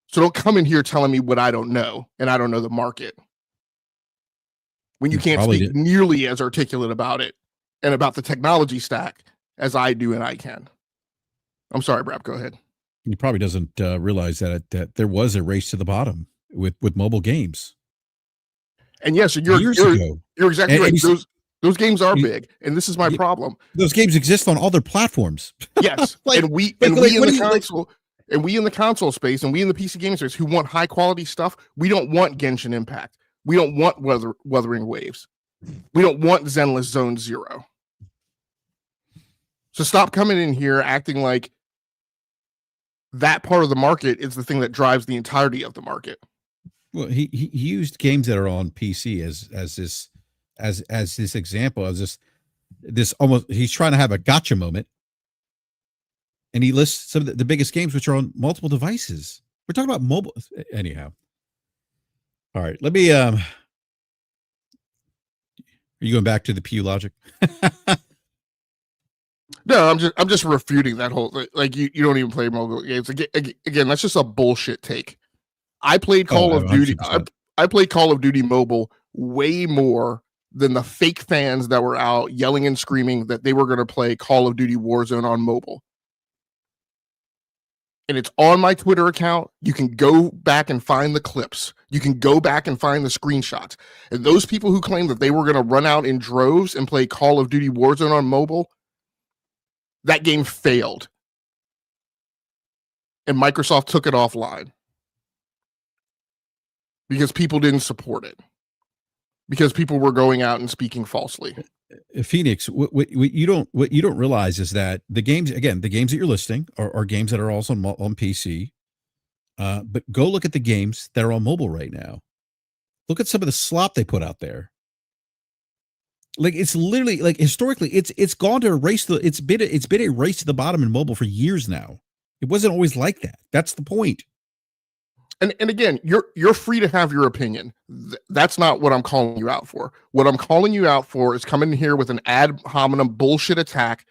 So don't come in here telling me what I don't know, and I don't know the market. When you can't speak nearly as articulate about it and about the technology stack as I do and I can. I'm sorry, BRAP, go ahead. He probably doesn't realize that there was a race to the bottom with mobile games. And yes, you're exactly right. Those games are big, and this is my problem. Those games exist on all their platforms. Yes, and we in the console space, and we in the PC gaming space who want high quality stuff. We don't want Genshin Impact. We don't want Wuthering Waves. We don't want Zenless Zone Zero. So stop coming in here acting like that part of the market is the thing that drives the entirety of the market. Well, he used games that are on PC as this example, as this almost, he's trying to have a gotcha moment, and he lists some of the biggest games which are on multiple devices. We're talking about mobile anyhow. All right, let me are you going back to the Pew logic? No, I'm just refuting that whole, like, you don't even play mobile games. Again, that's just a bullshit take. I played Call of Duty. I played Call of Duty Mobile way more than the fake fans that were out yelling and screaming that they were going to play Call of Duty Warzone on mobile. And it's on my Twitter account. You can go back and find the clips. You can go back and find the screenshots. And those people who claim that they were going to run out in droves and play Call of Duty Warzone on mobile, that game failed. And Microsoft took it offline. Because people didn't support it. Because people were going out and speaking falsely. Phoenix, what you don't realize is that the games that you're listing are games that are also on PC. But go look at the games that are on mobile right now. Look at some of the slop they put out there. Like, it's literally, like, historically, it's gone to erase it's been a race to the bottom in mobile for years now. It wasn't always like that. That's the point. And again, you're free to have your opinion. That's not what I'm calling you out for. What I'm calling you out for is coming in here with an ad hominem bullshit attack,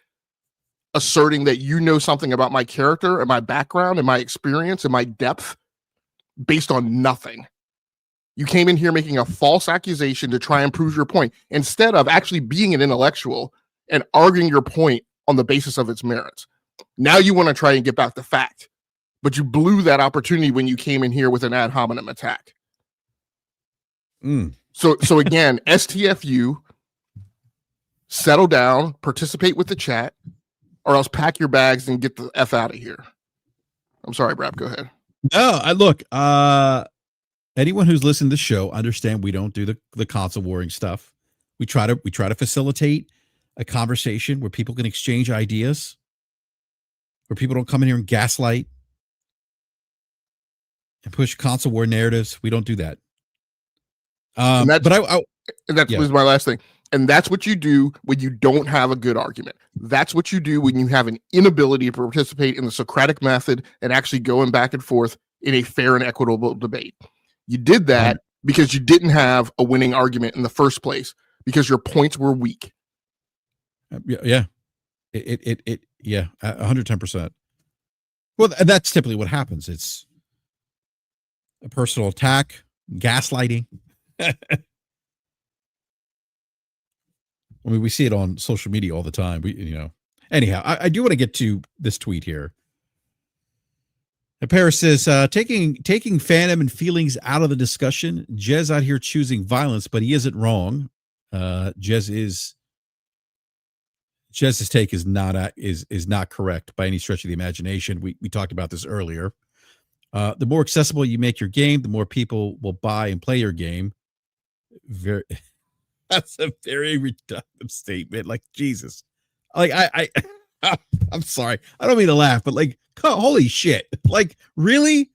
asserting that you know something about my character and my background and my experience and my depth based on nothing. You came in here making a false accusation to try and prove your point instead of actually being an intellectual and arguing your point on the basis of its merits. Now you want to try and get back to fact. But you blew that opportunity when you came in here with an ad hominem attack. So again, STFU, settle down, participate with the chat, or else pack your bags and get the F out of here. I'm sorry, BRAP, go ahead. No, look, anyone who's listened to the show understand we don't do the console warring stuff. We try to facilitate a conversation where people can exchange ideas, where people don't come in here and gaslight and push console war narratives. We don't do that. That was my last thing. And that's what you do when you don't have a good argument. That's what you do when you have an inability to participate in the Socratic method and actually going back and forth in a fair and equitable debate. You did that because you didn't have a winning argument in the first place, because your points were weak. Yeah. Yeah, 110%. Well, that's typically what happens. It's a personal attack, gaslighting. I mean, we see it on social media all the time. Anyhow, I do want to get to this tweet here. Paris says, taking fandom and feelings out of the discussion. Jez out here choosing violence, but he isn't wrong. Jez's take is not correct by any stretch of the imagination. We talked about this earlier. The more accessible you make your game, the more people will buy and play your game. That's a very reductive statement. Like, Jesus. Like, I'm sorry. I don't mean to laugh, but like, holy shit. Like, really?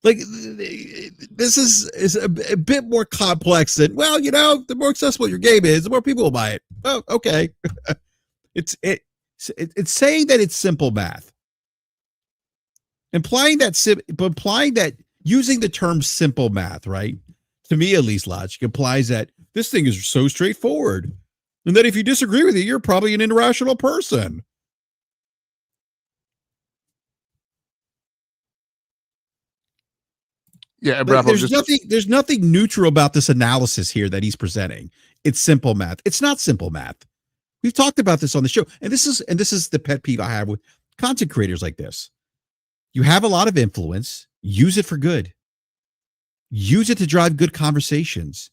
Like, this is a bit more complex than, well, the more accessible your game is, the more people will buy it. Oh, okay. It's saying that it's simple math. Implying that using the term simple math, right? To me, at least, logic implies that this thing is so straightforward. And that if you disagree with it, you're probably an irrational person. Yeah, Like, there's nothing neutral about this analysis here that he's presenting. It's simple math. It's not simple math. We've talked about this on the show. And this is the pet peeve I have with content creators like this. You have a lot of influence. Use it for good. Use it to drive good conversations.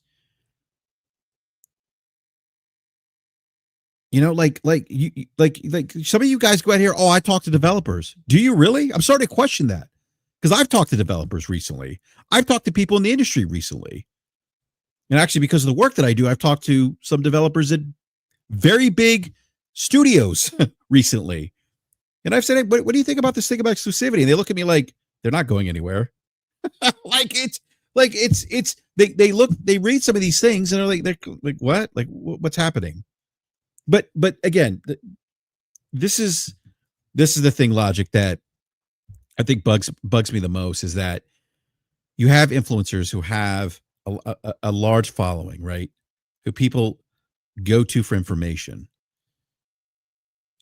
Like some of you guys go out here. Oh, I talk to developers. Do you really? I'm starting to question that, because I've talked to developers recently. I've talked to people in the industry recently. And actually, because of the work that I do, I've talked to some developers at very big studios recently. And I've said, hey, what do you think about this thing about exclusivity? And they look at me like they're not going anywhere. They read some of these things and they're like, what? Like, what's happening? But again, this is the thing, logic, that I think bugs me the most, is that you have influencers who have a large following, right? Who people go to for information.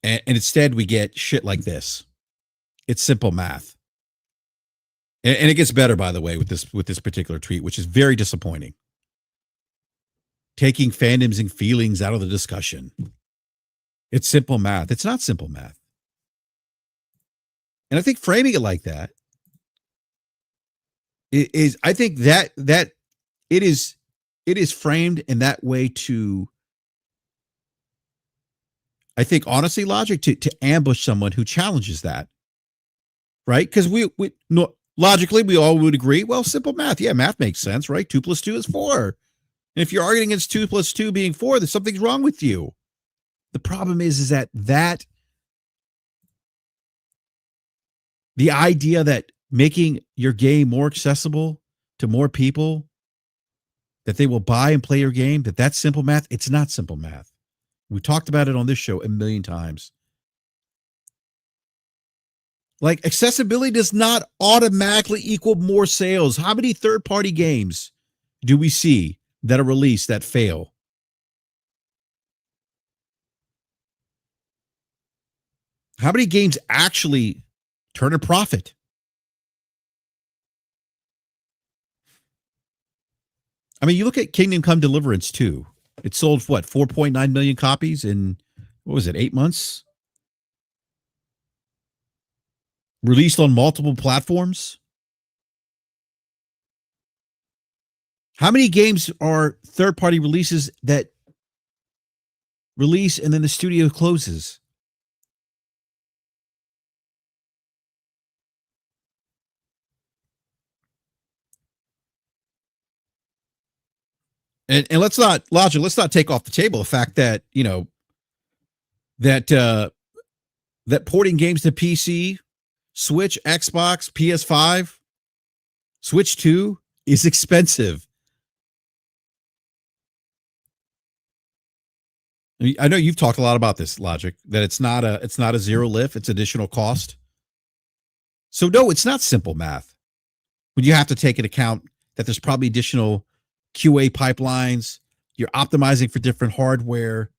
And instead we get shit like this. It's simple math. And it gets better, by the way, with this particular tweet, which is very disappointing. Taking fandoms and feelings out of the discussion. It's simple math. It's not simple math. And I think framing it like that is I think that it is framed in that way to, I think, honestly, logic, to ambush someone who challenges that. Right? Because logically, we all would agree, well, simple math. Yeah, math makes sense, right? 2 + 2 is 4. And if you're arguing against 2 + 2 being 4, then something's wrong with you. The problem is that the idea that making your game more accessible to more people, that they will buy and play your game, that's simple math. It's not simple math. We talked about it on this show a million times. Like, accessibility does not automatically equal more sales. How many third-party games do we see that are released that fail? How many games actually turn a profit? I mean, you look at Kingdom Come Deliverance 2. It sold, what, 4.9 million copies in, 8 months? Released on multiple platforms. How many games are third-party releases that release and then the studio closes? And let's not take off the table the fact that, that porting games to PC, Switch, Xbox, PS5, Switch 2 is expensive. I know you've talked a lot about this, Logic, that it's not a zero lift, it's additional cost. So no, it's not simple math. When you have to take into account that there's probably additional QA pipelines, you're optimizing for different hardware.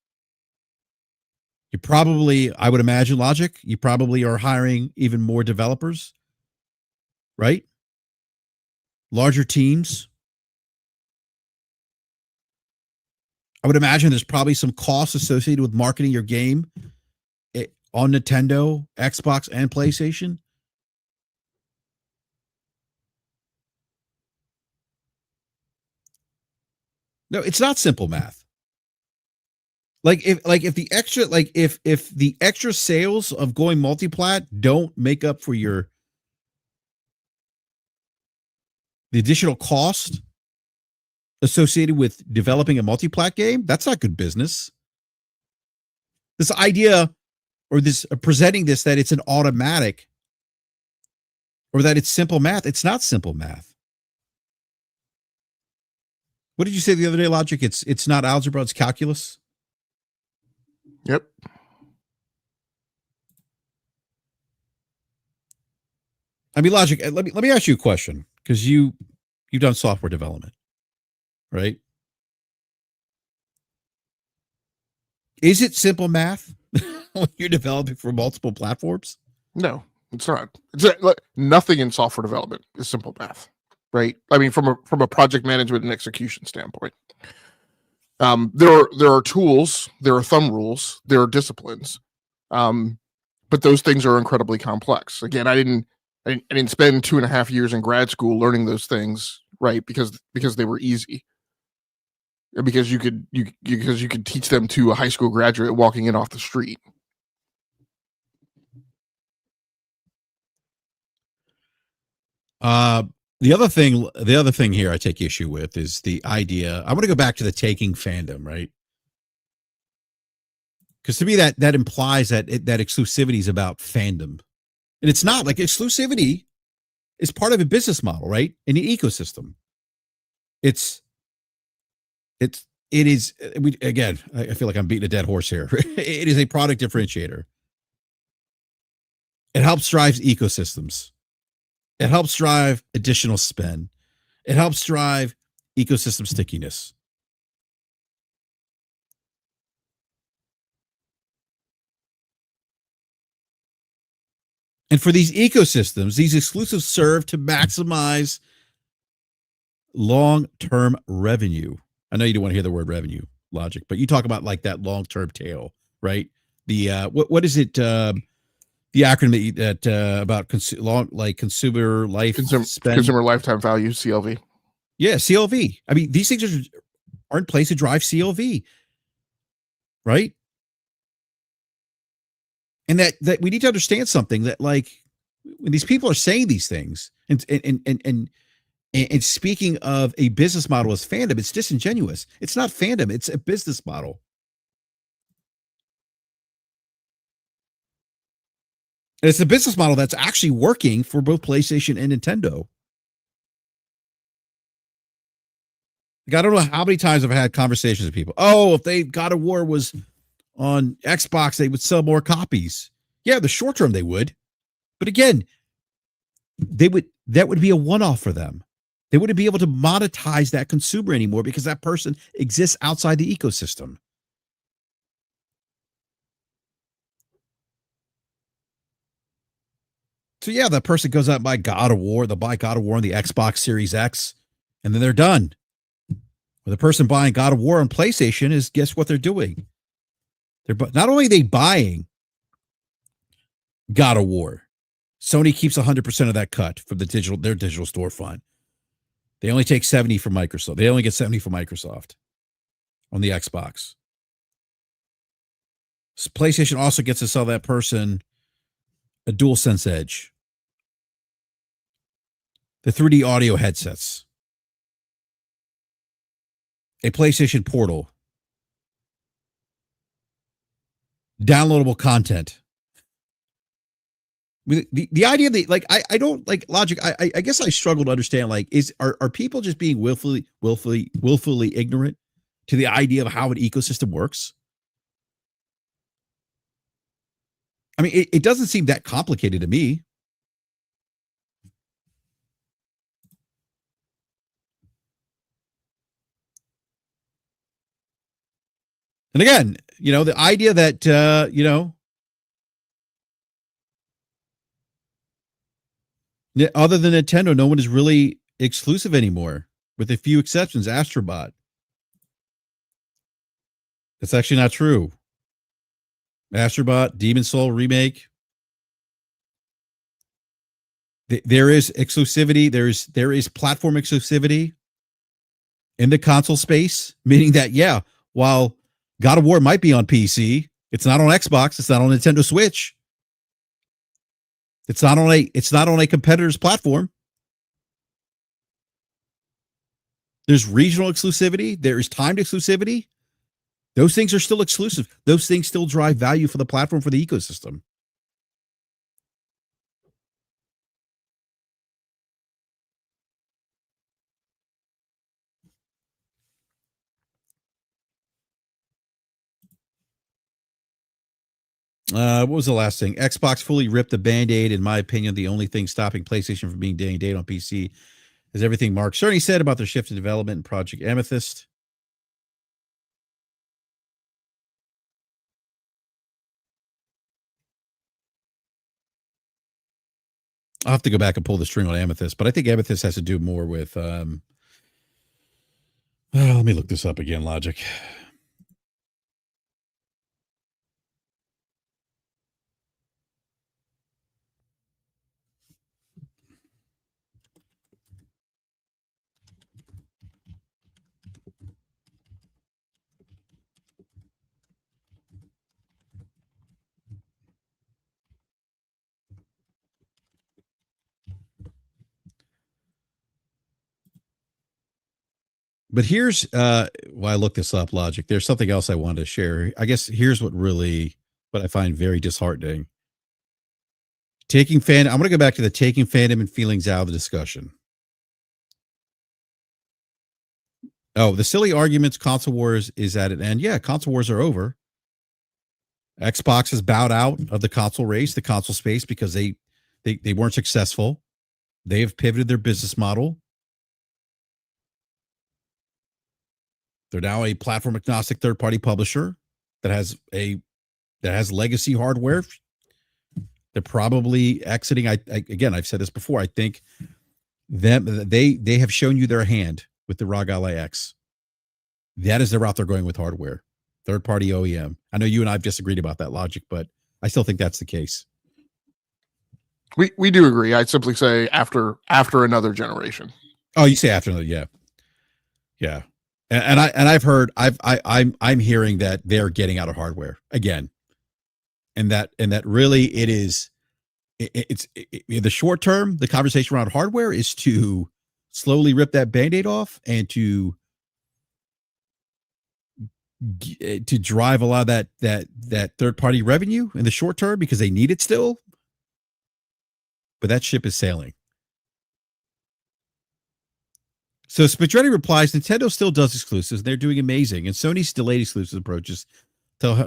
You probably, I would imagine, Logic, you probably are hiring even more developers, right? Larger teams. I would imagine there's probably some costs associated with marketing your game on Nintendo, Xbox, and PlayStation. No, it's not simple math. If the extra sales of going multiplat don't make up for the additional cost associated with developing a multiplat game, that's not good business. This idea or this presenting this that it's an automatic or that it's simple math, it's not simple math. What did you say the other day, Logic? It's not algebra, it's calculus. Yep. I mean, Logic, let me ask you a question, because you've done software development, right? Is it simple math when you're developing for multiple platforms? No, it's not. Nothing in software development is simple math, right? I mean, from a project management and execution standpoint, there are tools, there are thumb rules, there are disciplines, but those things are incredibly complex. Again, I didn't spend 2.5 years in grad school learning those things, right? Because they were easy. Because you could teach them to a high school graduate walking in off the street. The other thing here I take issue with is the idea. I want to go back to the taking fandom, right? Because to me that implies that exclusivity is about fandom, and it's not. Like, exclusivity is part of a business model, right? In the ecosystem, it is. Again, I feel like I'm beating a dead horse here. It is a product differentiator. It helps drive ecosystems. It helps drive additional spend. It helps drive ecosystem stickiness. And for these ecosystems, these exclusives serve to maximize long-term revenue. I know you don't want to hear the word revenue, Logic, but you talk about like that long-term tail, right? The what is it? The acronym that about consumer lifetime value, CLV. Yeah, CLV. I mean, these things are in place to drive CLV, right? And that we need to understand something, that like when these people are saying these things and speaking of a business model as fandom, it's disingenuous. It's not fandom, it's a business model. And it's a business model that's actually working for both PlayStation and Nintendo. Like, I don't know how many times I've had conversations with people. Oh, if God of War was on Xbox, they would sell more copies. Yeah, the short term they would. But again, that would be a one-off for them. They wouldn't be able to monetize that consumer anymore because that person exists outside the ecosystem. So yeah, that person goes out and buy God of War, they'll buy God of War on the Xbox Series X, and then they're done. Well, the person buying God of War on PlayStation is, guess what they're doing? They're not only are they buying God of War, Sony keeps 100% of that cut from their digital storefront. They only take 70 from Microsoft. They only get 70 from Microsoft on the Xbox. So PlayStation also gets to sell that person a DualSense Edge, the 3D audio headsets, a PlayStation Portal, downloadable content. The idea that, like, I don't like, Logic. I guess I struggle to understand, like, are people just being willfully ignorant to the idea of how an ecosystem works? I mean, it doesn't seem that complicated to me. And again, the idea that, other than Nintendo, no one is really exclusive anymore, with a few exceptions. Astrobot. That's actually not true. Astrobot, Demon Soul remake. There is exclusivity. There is platform exclusivity in the console space, meaning that, yeah, while God of War might be on PC, it's not on Xbox, it's not on Nintendo Switch. It's not on a competitor's platform. There's regional exclusivity, there is timed exclusivity. Those things are still exclusive. Those things still drive value for the platform, for the ecosystem. What was the last thing? Xbox fully ripped the Band-Aid. In my opinion, the only thing stopping PlayStation from being day and date on PC is everything Mark Cerny said about their shift in development in Project Amethyst. I'll have to go back and pull the string on Amethyst, but I think Amethyst has to do more with let me look this up again, Logic. But here's why I looked this up, Logic. There's something else I wanted to share. I guess here's what I find very disheartening. I'm going to go back to the taking fandom and feelings out of the discussion. Oh, the silly arguments, console wars is at an end. Yeah, console wars are over. Xbox has bowed out of the console race, the console space, because they weren't successful. They have pivoted their business model. They're now a platform agnostic third-party publisher that has legacy hardware. They're probably exiting. Again, I've said this before. I think they have shown you their hand with the ROG Ally X. That is the route they're going with hardware, third-party OEM. I know you and I have disagreed about that, Logic, but I still think that's the case. We do agree. I'd simply say after another generation. Oh, you say after another, yeah, yeah. And I've heard I'm hearing that they're getting out of hardware again, and that really it's in the short term. The conversation around hardware is to slowly rip that Band-Aid off and to drive a lot of that third party revenue in the short term because they need it still. But that ship is sailing. So Spaghetti replies, Nintendo still does exclusives. They're doing amazing. And Sony's delayed exclusive approaches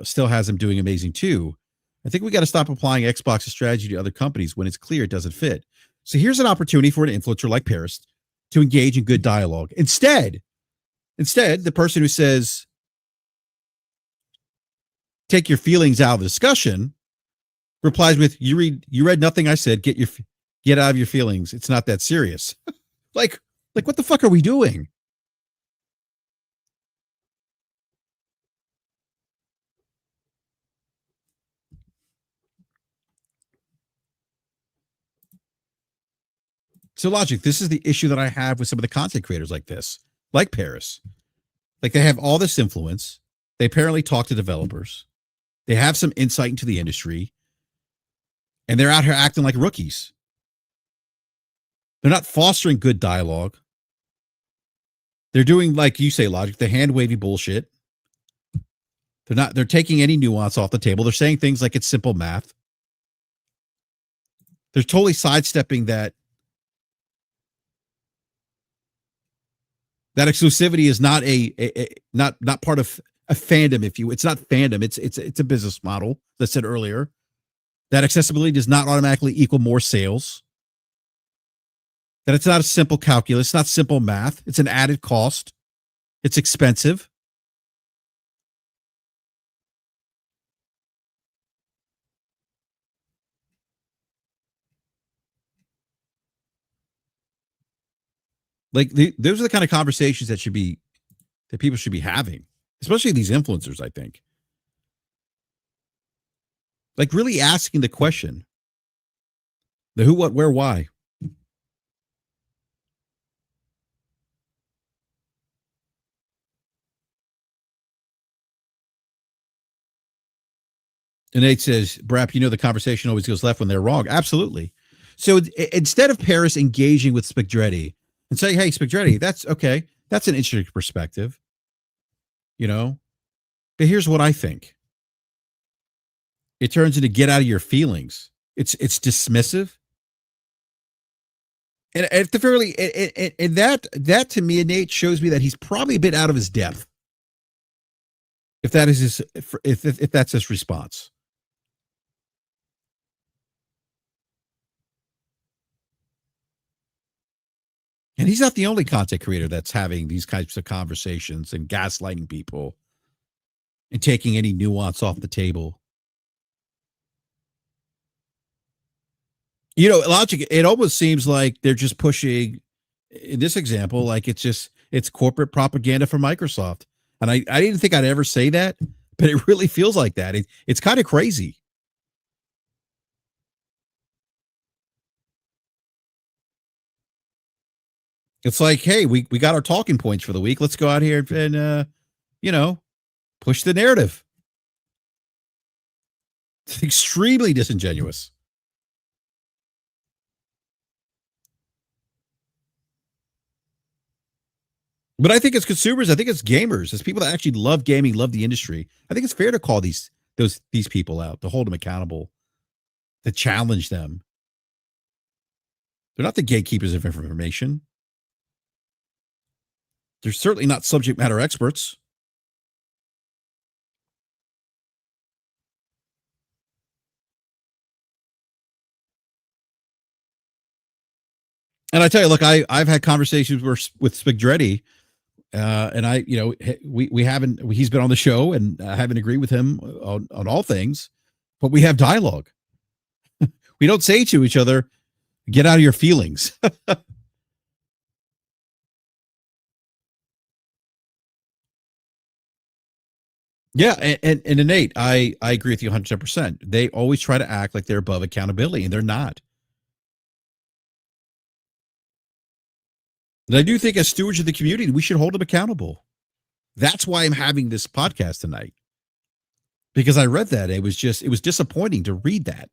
still has them doing amazing too. I think we got to stop applying Xbox's strategy to other companies when it's clear it doesn't fit. So here's an opportunity for an influencer like Paris to engage in good dialogue. Instead, the person who says, take your feelings out of the discussion replies with, you read nothing I said. Get out of your feelings. It's not that serious. Like, what the fuck are we doing? So, Logic, this is the issue that I have with some of the content creators like this, like Paris. Like, they have all this influence. They apparently talk to developers. They have some insight into the industry. And they're out here acting like rookies. They're not fostering good dialogue. They're doing, like you say, Logic, the hand-wavy bullshit. They're taking any nuance off the table. They're saying things like it's simple math. They're totally sidestepping that exclusivity is not not part of a fandom, if you. It's not fandom. It's a business model, as I said earlier. that accessibility does not automatically equal more sales, that it's not a simple calculus, it's not simple math, it's an added cost, it's expensive. Like those are the kind of conversations that people should be having, especially these influencers, I think. Like really asking the question, the who, what, where, why. And Nate says, Brap, the conversation always goes left when they're wrong. Absolutely. So instead of Paris engaging with Spigdretti and saying, hey, Spigdretti, that's okay. That's an interesting perspective, but here's what I think. It turns into get out of your feelings. It's dismissive. And at the very least, and that to me, Nate, shows me that he's probably a bit out of his depth. If that is his, if that's his response. And he's not the only content creator that's having these types of conversations and gaslighting people and taking any nuance off the table. Logic, it almost seems like they're just pushing, in this example, like it's corporate propaganda for Microsoft. And I didn't think I'd ever say that, but it really feels like that. It's kind of crazy. It's like, hey, we got our talking points for the week. Let's go out here and push the narrative. It's extremely disingenuous. But I think it's consumers, I think it's gamers, it's people that actually love gaming, love the industry. I think it's fair to call these people out, to hold them accountable, to challenge them. They're not the gatekeepers of information. They're certainly not subject matter experts. And I tell you, look, I've had conversations with Spigdretti, and we haven't. He's been on the show, and I haven't agreed with him on all things, but we have dialogue. We don't say to each other, "Get out of your feelings." Yeah, and Nate, I agree with you 110%. They always try to act like they're above accountability, and they're not. And I do think, as stewards of the community, we should hold them accountable. That's why I'm having this podcast tonight, because I read that. It was disappointing to read that.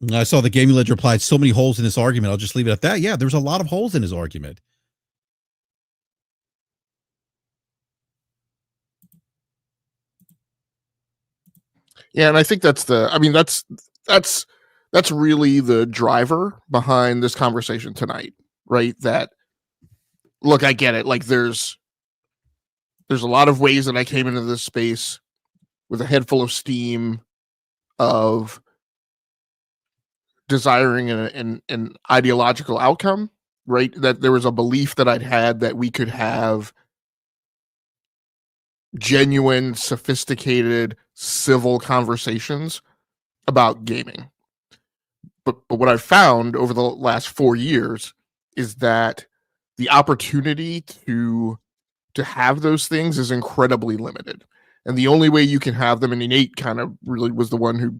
And I saw the Gaming Ledger replied, so many holes in this argument. I'll just leave it at that. Yeah, there's a lot of holes in his argument. Yeah, and I think that's really the driver behind this conversation tonight, right? That, look, I get it. Like there's a lot of ways that I came into this space with a head full of steam, of desiring an ideological outcome, right? That there was a belief that I'd had that we could have genuine, sophisticated, civil conversations about gaming. But what I've found over the last 4 years is that the opportunity to have those things is incredibly limited. And the only way you can have them, and Nate kind of really was the one who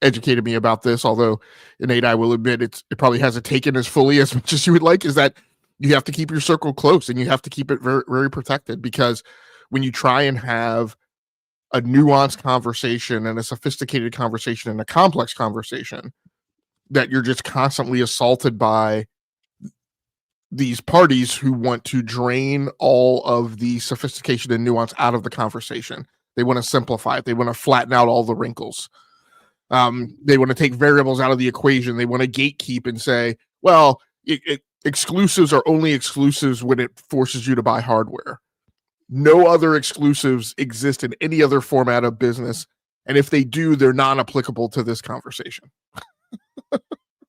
educated me about this, although Nate, I will admit it probably hasn't taken as fully as much as you would like, is that you have to keep your circle close and you have to keep it very, very protected, because when you try and have a nuanced conversation and a sophisticated conversation and a complex conversation, that you're just constantly assaulted by these parties who want to drain all of the sophistication and nuance out of the conversation. They want to simplify it. They want to flatten out all the wrinkles. They want to take variables out of the equation. They want to gatekeep and say, well, exclusives are only exclusives when it forces you to buy hardware. No other exclusives exist in any other format of business. And if they do, they're non-applicable to this conversation.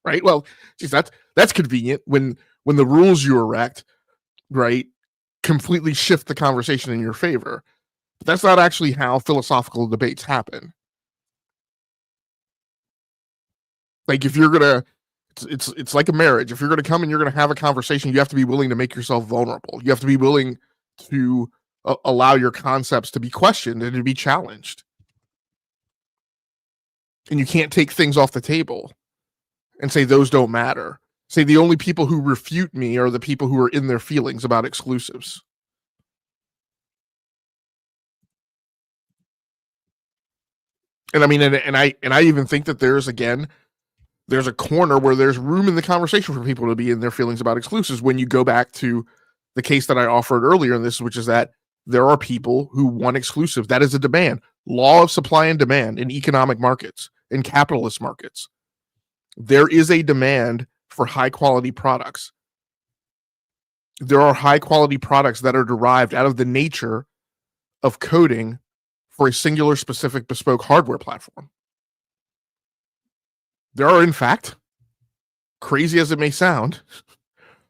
Right? Well, geez, that's convenient when the rules you erect, right, completely shift the conversation in your favor. But that's not actually how philosophical debates happen. Like if you're gonna, it's like a marriage. If you're gonna come and you're gonna have a conversation, you have to be willing to make yourself vulnerable. You have to be willing to allow your concepts to be questioned and to be challenged. And you can't take things off the table and say those don't matter. Say the only people who refute me are the people who are in their feelings about exclusives. And I mean, and I even think that there's a corner where there's room in the conversation for people to be in their feelings about exclusives when you go back to the case that I offered earlier in this, which is that there are people who want exclusive. That is a demand. Law of supply and demand in economic markets, in capitalist markets. There is a demand for high quality products. There are high quality products that are derived out of the nature of coding for a singular specific bespoke hardware platform. There are, in fact, crazy as it may sound,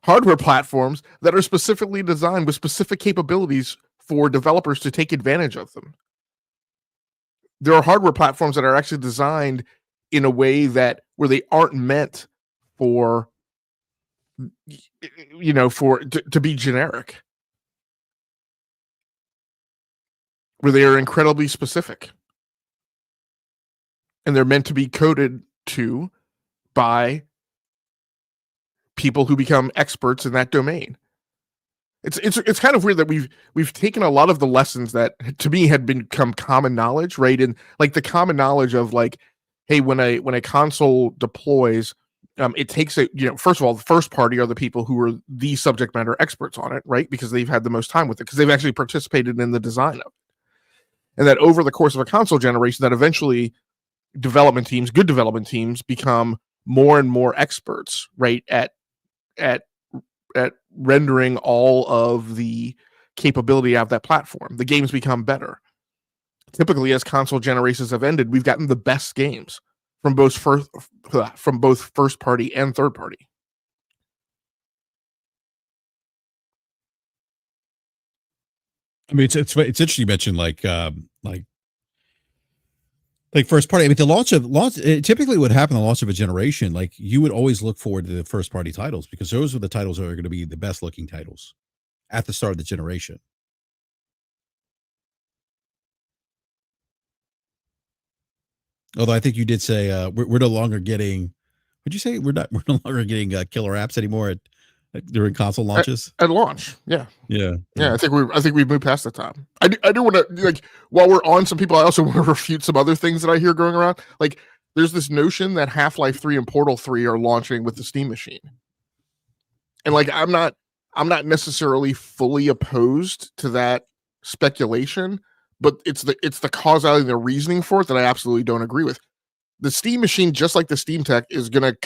hardware platforms that are specifically designed with specific capabilities for developers to take advantage of them. There are hardware platforms that are actually designed in a way that where they aren't meant for, to be generic, where they are incredibly specific, and they're meant to be coded to by people who become experts in that domain. It's kind of weird that we've taken a lot of the lessons that to me had become common knowledge, right? And like the common knowledge of like, hey, when a console deploys, it takes first of all, the first party are the people who are the subject matter experts on it, right? Because they've had the most time with it, because they've actually participated in the design of it. And that over the course of a console generation, that eventually good development teams become more and more experts, right, at rendering all of the capability of that platform. The games become better. Typically, as console generations have ended, we've gotten the best games from both first party and third party. I mean, it's interesting you mentioned like first party. I mean, typically what happened, the launch of a generation, like you would always look forward to the first party titles because those are the titles that are going to be the best looking titles at the start of the generation. Although I think you did say we're no longer getting. Would you say we're no longer getting killer apps anymore during console launches? At launch, yeah. I think we've moved past the time. I do want to, like, while we're on some people, I also want to refute some other things that I hear going around. Like, there's this notion that Half-Life 3 and Portal 3 are launching with the Steam machine, and like I'm not necessarily fully opposed to that speculation, but it's the causality and the reasoning for it that I absolutely don't agree with. The Steam machine, just like the Steam Tech, is gonna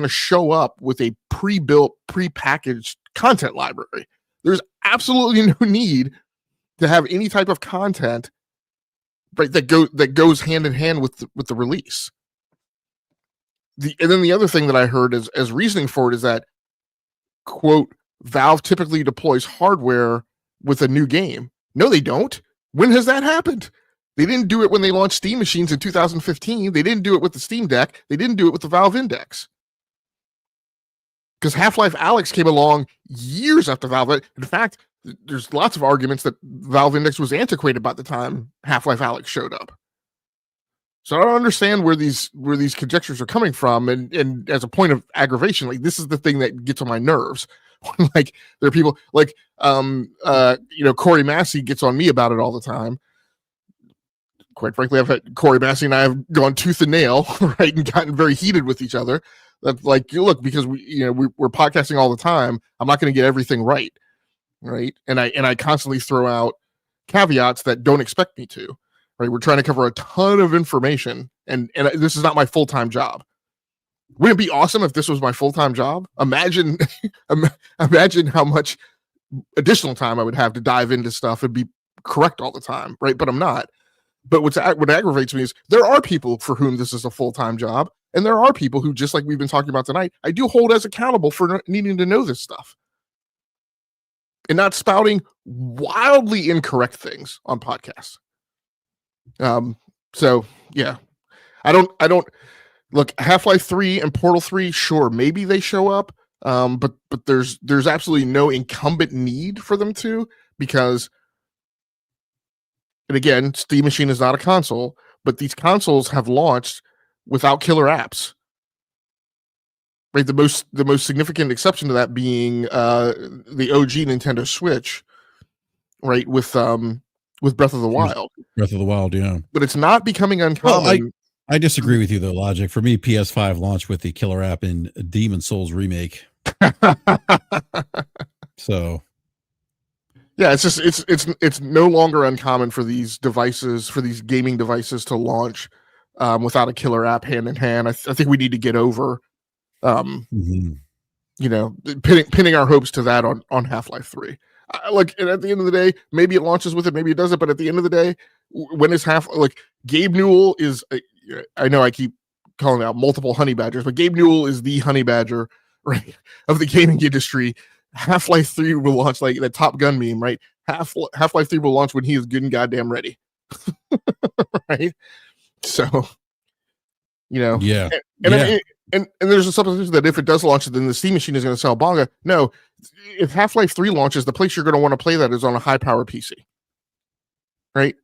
show up with a pre-built, pre-packaged content library. There's absolutely no need to have any type of content, right, that goes hand in hand with the release. And then the other thing that I heard as reasoning for it is that, quote, Valve typically deploys hardware with a new game. No, they don't. When has that happened? They didn't do it when they launched Steam machines in 2015. They didn't do it with the Steam Deck. They didn't do it with the Valve Index. Because Half-Life Alyx came along years after Valve. In fact, there's lots of arguments that Valve Index was antiquated by the time Half-Life Alyx showed up. So I don't understand where these conjectures are coming from. And as a point of aggravation, like, this is the thing that gets on my nerves. Like, there are people like Corey Massey gets on me about it all the time. Quite frankly, Corey Massey and I have gone tooth and nail, right, and gotten very heated with each other. That, like, look, because we're podcasting all the time, I'm not going to get everything right, and I constantly throw out caveats that don't expect me to. right? We're trying to cover a ton of information, and this is not my full-time job. Wouldn't it be awesome if this was my full-time job? Imagine imagine how much additional time I would have to dive into stuff and be correct all the time, right? But I'm not. But what aggravates me is there are people for whom this is a full-time job, and there are people who, just like we've been talking about tonight, I do hold as accountable for needing to know this stuff and not spouting wildly incorrect things on podcasts. So yeah, I don't look, Half-Life 3 and Portal 3, sure, maybe they show up. But there's absolutely no incumbent need for them to, because, and again, Steam Machine is not a console, but these consoles have launched without killer apps. Right, the most significant exception to that being the OG Nintendo Switch, right, with Breath of the Wild. Breath of the Wild, yeah. But it's not becoming uncommon. Well, I disagree with you though, Logic. For me, PS5 launched with the killer app in Demon Souls remake. So yeah, it's just it's no longer uncommon for these devices, for these gaming devices, to launch without a killer app hand in hand. I think we need to get over you know, pinning our hopes to that on Half-Life 3. Like, and at the end of the day, maybe it launches with it, maybe it doesn't, but at the end of the day, when is Gabe Newell is, I know I keep calling out multiple honey badgers, but Gabe Newell is the honey badger, right, of the gaming industry. Half-Life 3 will launch, like the Top Gun meme, right? Half-Life 3 will launch when he is good and goddamn ready. Right? So, you know, yeah. And there's a supposition that if it does launch, then the Steam Machine is going to sell bonga. No, if Half-Life 3 launches, the place you're going to want to play that is on a high-power PC, right?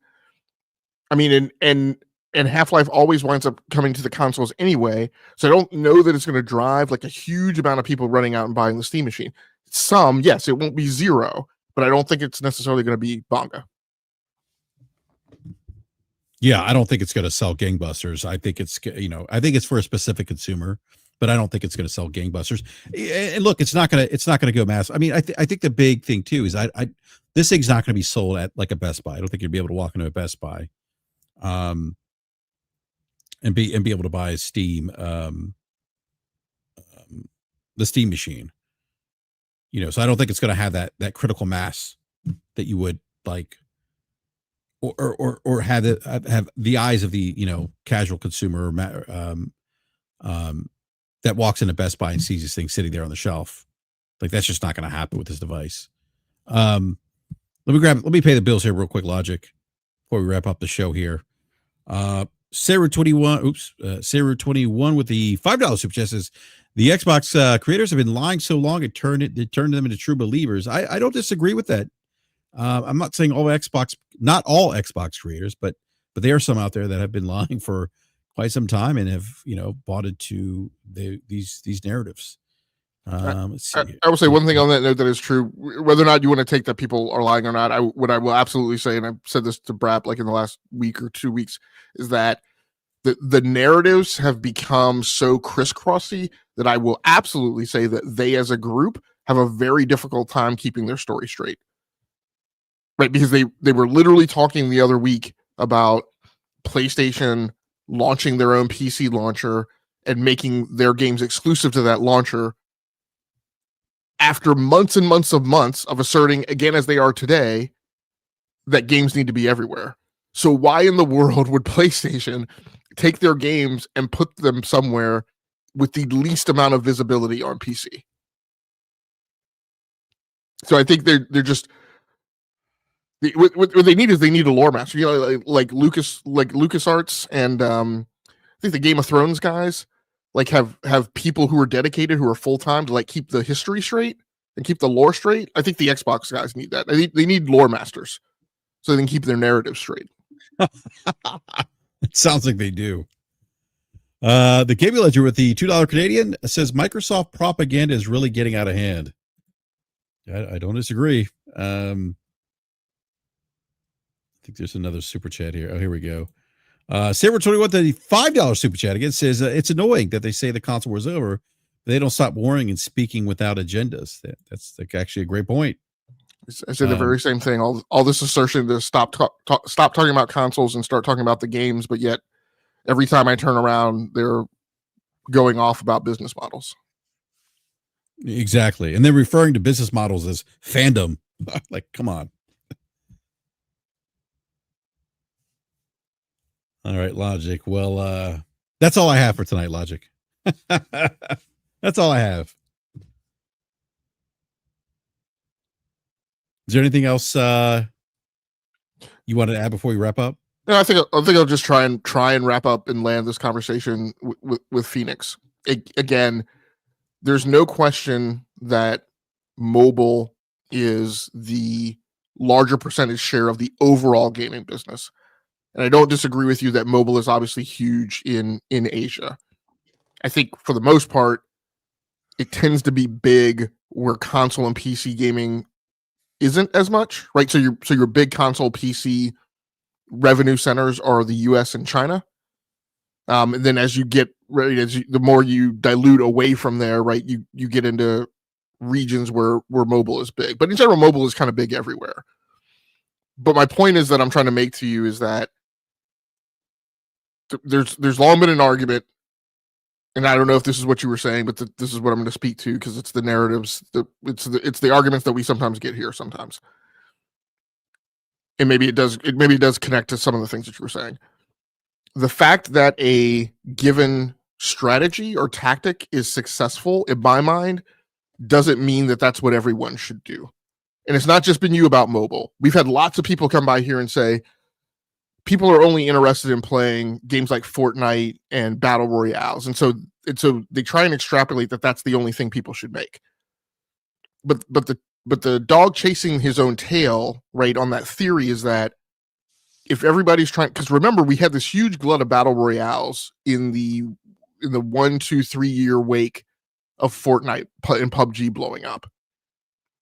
I mean, and Half-Life always winds up coming to the consoles anyway, so I don't know that it's going to drive like a huge amount of people running out and buying the Steam Machine. Some, yes, it won't be zero, but I don't think it's necessarily going to be bonga. Yeah, I don't think it's going to sell gangbusters. I think it's, I think it's for a specific consumer, but I don't think it's going to sell gangbusters. And look, it's not going to go mass. I mean, I think the big thing too is this thing's not going to be sold at like a Best Buy. I don't think you'd be able to walk into a Best Buy, and be able to buy a Steam, the Steam Machine. So I don't think it's going to have that critical mass that you would like. Or have the eyes of the casual consumer that walks into Best Buy and sees this thing sitting there on the shelf. Like, that's just not going to happen with this device. Let me pay the bills here real quick, Logic, before we wrap up the show here. Sarah 21 with the $5 super chat says the Xbox creators have been lying so long it turned them into true believers. I don't disagree with that. I'm not saying not all Xbox creators, but there are some out there that have been lying for quite some time and have, bought into these narratives. Let's see. I will say one thing on that note that is true, whether or not you want to take that people are lying or not. What I will absolutely say, and I've said this to BRAP like in the last week or 2 weeks, is that the narratives have become so crisscrossy that I will absolutely say that they as a group have a very difficult time keeping their story straight. Right, because they were literally talking the other week about PlayStation launching their own PC launcher and making their games exclusive to that launcher after months and months of asserting, again as they are today, that games need to be everywhere. So why in the world would PlayStation take their games and put them somewhere with the least amount of visibility on PC? So I think they're just... What they need is they need a lore master, like LucasArts, and I think the Game of Thrones guys like have people who are dedicated, who are full time to like keep the history straight and keep the lore straight. I think the Xbox guys need that. They need lore masters so they can keep their narrative straight. It sounds like they do. The Cable Ledger with the $2 Canadian says Microsoft propaganda is really getting out of hand. I don't disagree. I think there's another super chat here. Oh, here we go. Sarah 21, the $5 super chat again says it's annoying that they say the console war's over. They don't stop warring and speaking without agendas. That's like actually a great point. I say the very same thing. All this assertion to stop talking about consoles and start talking about the games, but yet every time I turn around, they're going off about business models. Exactly. And then referring to business models as fandom. Like, come on. All right, Logic. Well, that's all I have for tonight, Logic. That's all I have. Is there anything else you want to add before we wrap up? No, I think I'll just try and wrap up and land this conversation with Phoenix. Again, there's no question that mobile is the larger percentage share of the overall gaming business. And I don't disagree with you that mobile is obviously huge in Asia. I think for the most part, it tends to be big where console and PC gaming isn't as much, right? So your big console PC revenue centers are the US and China. And then as you get the more you dilute away from there, right, you get into regions where mobile is big. But in general, mobile is kind of big everywhere. But my point is that I'm trying to make to you is that there's long been an argument, and I don't know if this is what you were saying, but this is what I'm going to speak to because it's the narratives, it's the arguments that we sometimes get here sometimes. And maybe it does connect to some of the things that you were saying. The fact that a given strategy or tactic is successful, in my mind, doesn't mean that that's what everyone should do. And it's not just been you about mobile. We've had lots of people come by here and say, people are only interested in playing games like Fortnite and Battle Royales. And so they try and extrapolate that that's the only thing people should make. But the dog chasing his own tail, right, on that theory is that if everybody's trying, because remember, we had this huge glut of Battle Royales in the 1, 2, 3 year wake of Fortnite and PUBG blowing up.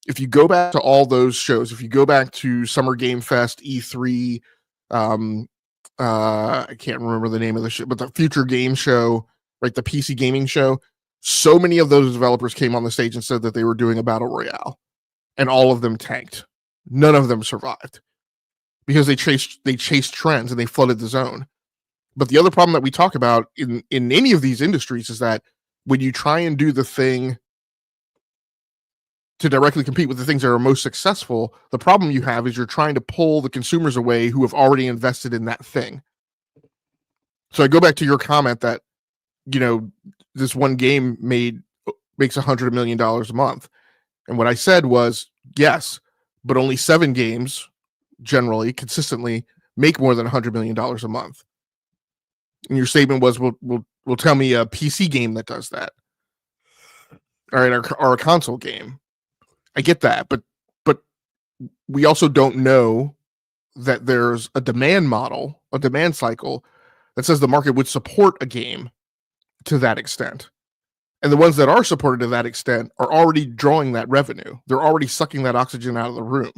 If you go back to all those shows, if you go back to Summer Game Fest, E3, I can't remember the name of the show, but the Future Game Show, right, the PC gaming show, so many of those developers came on the stage and said that they were doing a Battle Royale, and all of them tanked. None of them survived because they chased trends and they flooded the zone. But the other problem that we talk about in any of these industries is that when you try and do the thing to directly compete with the things that are most successful, the problem you have is you're trying to pull the consumers away who have already invested in that thing. So I go back to your comment that, this one game makes $100 million a month. And what I said was, yes, but only 7 games generally, consistently make more than $100 million a month. And your statement was, "Will tell me a PC game that does that, all right, or a console game." I get that, but we also don't know that there's a demand model, a demand cycle that says the market would support a game to that extent. And the ones that are supported to that extent are already drawing that revenue. They're already sucking that oxygen out of the room.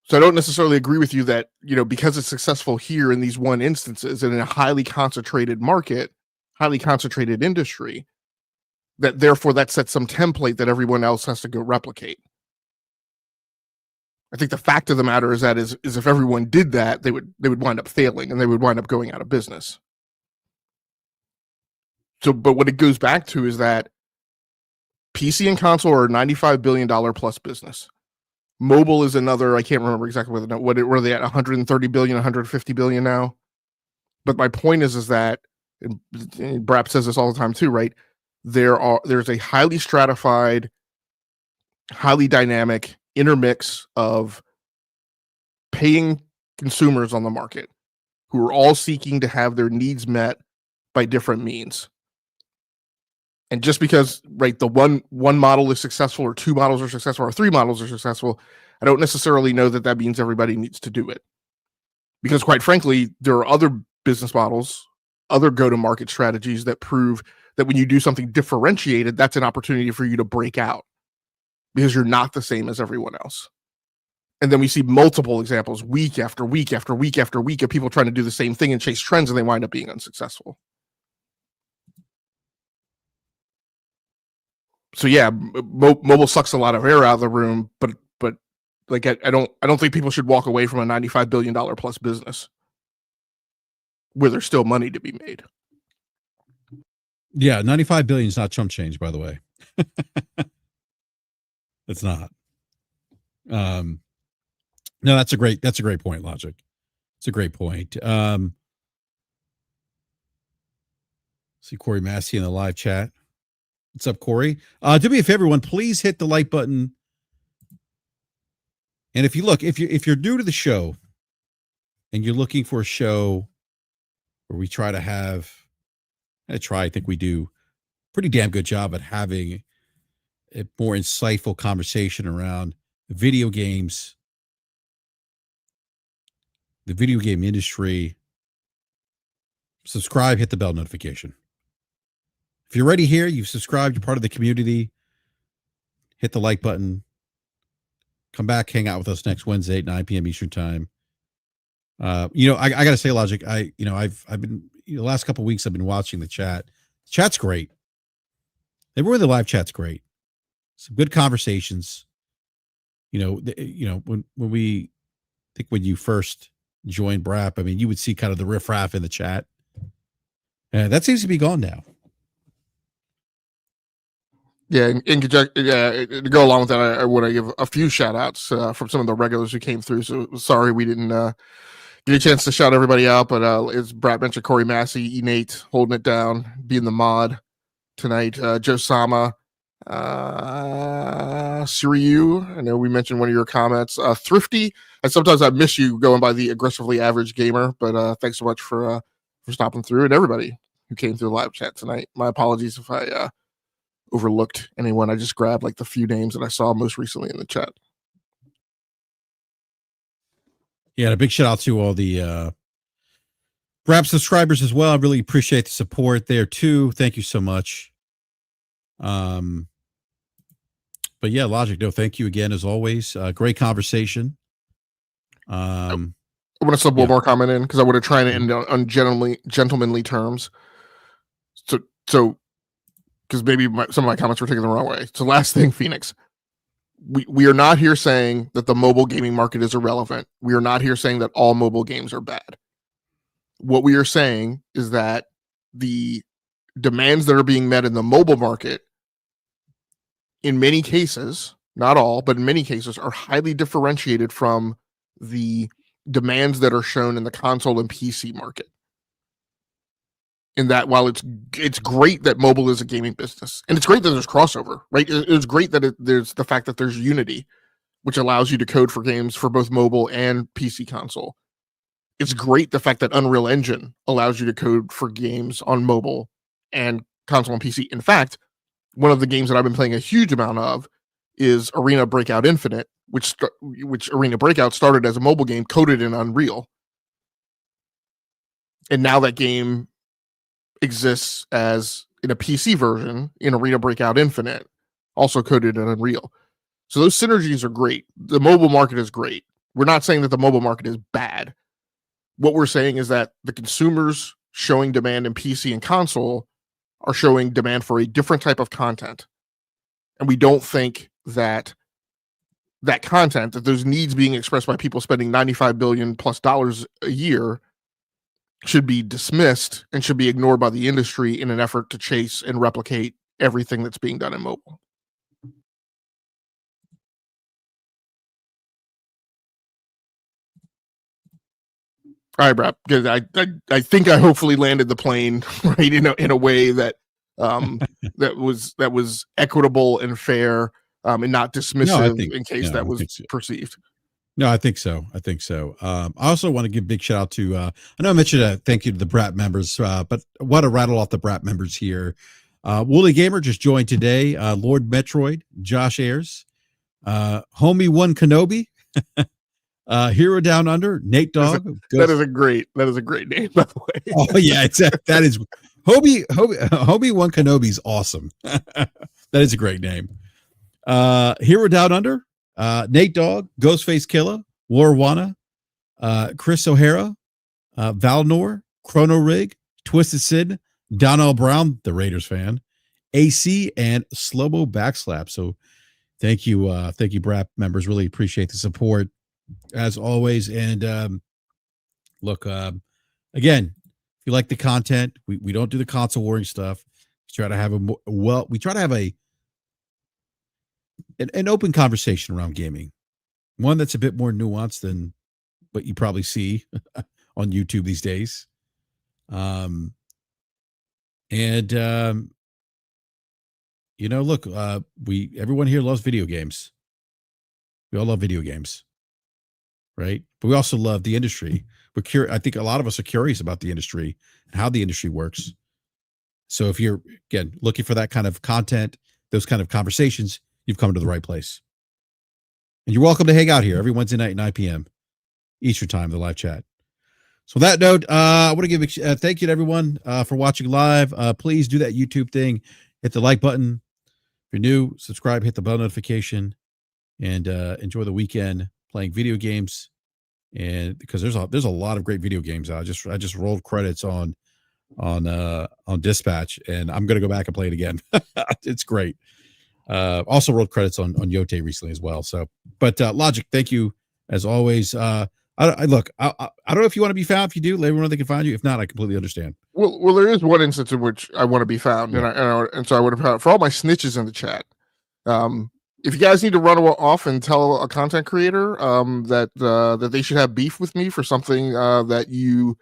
So I don't necessarily agree with you that, because it's successful here in these one instances and in a highly concentrated market, highly concentrated industry, that therefore that sets some template that everyone else has to go replicate. I think the fact of the matter is that is if everyone did that, they would wind up failing and they would wind up going out of business. So, but what it goes back to is that PC and console are a $95 billion plus business. Mobile is another, I can't remember exactly what are they at, 130 billion, 150 billion now? But my point is that, and BRAP says this all the time too, right? There's a highly stratified, highly dynamic intermix of paying consumers on the market who are all seeking to have their needs met by different means. And just because, right, the one model is successful or 2 models are successful or 3 models are successful, I don't necessarily know that means everybody needs to do it. Because quite frankly, there are other business models, other go-to-market strategies that prove that when you do something differentiated, that's an opportunity for you to break out because you're not the same as everyone else. And then we see multiple examples week after week after week after week of people trying to do the same thing and chase trends, and they wind up being unsuccessful. So yeah, mobile sucks a lot of air out of the room, but like I don't think people should walk away from a $95 billion plus business where there's still money to be made. Yeah, 95 billion is not chump change, by the way. It's not. No, that's a great point, Logic. It's a great point. See Corey Massey in the live chat. What's up, Corey? Do me a favor, everyone, please hit the like button. And if you're new to the show and you're looking for a show where we try to have, I think we do a pretty damn good job at having a more insightful conversation around video games, the video game industry. Subscribe, hit the bell notification. If you're already here, you've subscribed, you're part of the community, hit the like button. Come back, hang out with us next Wednesday at 9 p.m. Eastern time. I got to say, Logic, I've been, the last couple of weeks, I've been watching the chat. The chat's great. Everywhere the live chat's great. Some good conversations. When you first joined BRAP, I mean, you would see kind of the riffraff in the chat. And that seems to be gone now. Yeah, to go along with that, I want to give a few shout outs from some of the regulars who came through. So sorry we didn't get a chance to shout everybody out, but as Brad mentioned, Corey Massey, E-Nate holding it down, being the mod tonight. Joe Sama, Siriu, I know we mentioned one of your comments. Thrifty, and sometimes I miss you going by the aggressively average gamer, but thanks so much for stopping through, and everybody who came through the live chat tonight. My apologies if I overlooked anyone. I just grabbed like the few names that I saw most recently in the chat. Yeah, a big shout out to all the BRAP subscribers as well. I really appreciate the support there too. Thank you so much. But yeah, Logic, no, thank you again as always. Great conversation. I want to slip one more comment in because I want to try and end on gentlemanly terms. So because maybe some of my comments were taken the wrong way. So last thing, Phoenix, we are not here saying that the mobile gaming market is irrelevant. We are not here saying that all mobile games are bad. What we are saying is that the demands that are being met in the mobile market, in many cases, not all, but in many cases, are highly differentiated from the demands that are shown in the console and PC market. In that, while it's great that mobile is a gaming business, and it's great that there's crossover, right? It's great that there's the fact that there's Unity, which allows you to code for games for both mobile and PC console. It's great the fact that Unreal Engine allows you to code for games on mobile and console and PC. In fact, one of the games that I've been playing a huge amount of is Arena Breakout Infinite, which Arena Breakout started as a mobile game coded in Unreal. And now that game exists as in a PC version in Arena Breakout Infinite, also coded in Unreal. So those synergies are great. The mobile market is great. We're not saying that the mobile market is bad. What we're saying is that the consumers showing demand in PC and console are showing demand for a different type of content. And we don't think that content, that those needs being expressed by people spending $95 billion plus a year should be dismissed and should be ignored by the industry in an effort to chase and replicate everything that's being done in mobile. All right, Brad. I think I hopefully landed the plane right in a way that that was equitable and fair and not dismissive in case that was perceived. No, I think so. I also want to give a big shout out to, I know I mentioned a thank you to the BRAP members, but I want to rattle off the BRAP members here. Wooly Gamer just joined today. Lord Metroid, Josh Ayers, Homie One Kenobi, Hero Down Under, Nate Dogg. That is a great name, by the way. Oh yeah, exactly. That is Homie One Kenobi's awesome. That is a great name. Hero Down Under, Nate Dogg, Ghostface Killer, Warwana, Chris O'Hara, Valnor, Chrono Rig, Twisted Sid, Donnell Brown, the Raiders fan, AC and Slow-Mo Backslap. So thank you, BRAP members. Really appreciate the support as always. And look, again, if you like the content, we don't do the console warring stuff. We try to have we try to have an open conversation around gaming, one that's a bit more nuanced than what you probably see on YouTube these days. And look, everyone here loves video games. We all love video games, right? But we also love the industry. I think a lot of us are curious about the industry and how the industry works. So if you're, again, looking for that kind of content, those kind of conversations, you've come to the right place. And you're welcome to hang out here every Wednesday night at 9 p.m. Eastern time, the live chat. So on that note, I want to give thank you to everyone for watching live. Please do that YouTube thing. Hit the like button. If you're new, subscribe, hit the bell notification, and enjoy the weekend playing video games. And because there's a lot of great video games. I just rolled credits on Dispatch, and I'm gonna go back and play it again. It's great. Also rolled credits on Yote recently as well. So, but Logic, thank you as always. I don't know if you want to be found. If you do, let everyone know they can find you. If not, I completely understand. Well, there is one instance in which I want to be found, yeah. and so I would have had for all my snitches in the chat. If you guys need to run off and tell a content creator that they should have beef with me for something that you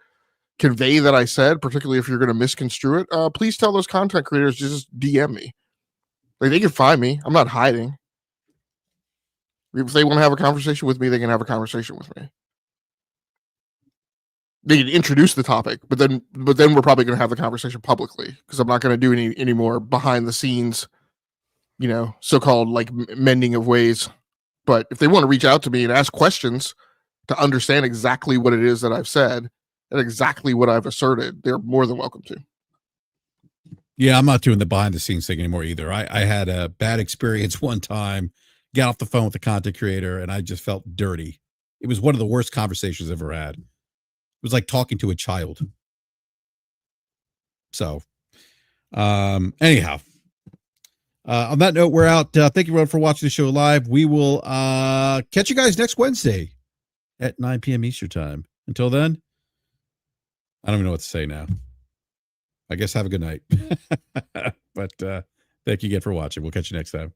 convey that I said, particularly if you're going to misconstrue it, please tell those content creators to just DM me. Like, they can find me. I'm not hiding. If they want to have a conversation with me, they can have a conversation with me. They can introduce the topic, but then we're probably going to have the conversation publicly, because I'm not going to do any more behind the scenes, so-called like mending of ways. But if they want to reach out to me and ask questions to understand exactly what it is that I've said and exactly what I've asserted, they're more than welcome to. Yeah, I'm not doing the behind the scenes thing anymore either. I had a bad experience one time, got off the phone with the content creator, and I just felt dirty. It was one of the worst conversations I've ever had. It was like talking to a child. So, anyhow, on that note, we're out. Thank you everyone for watching the show live. We will catch you guys next Wednesday at 9 p.m. Eastern time. Until then, I don't even know what to say now. I guess have a good night. But thank you again for watching. We'll catch you next time.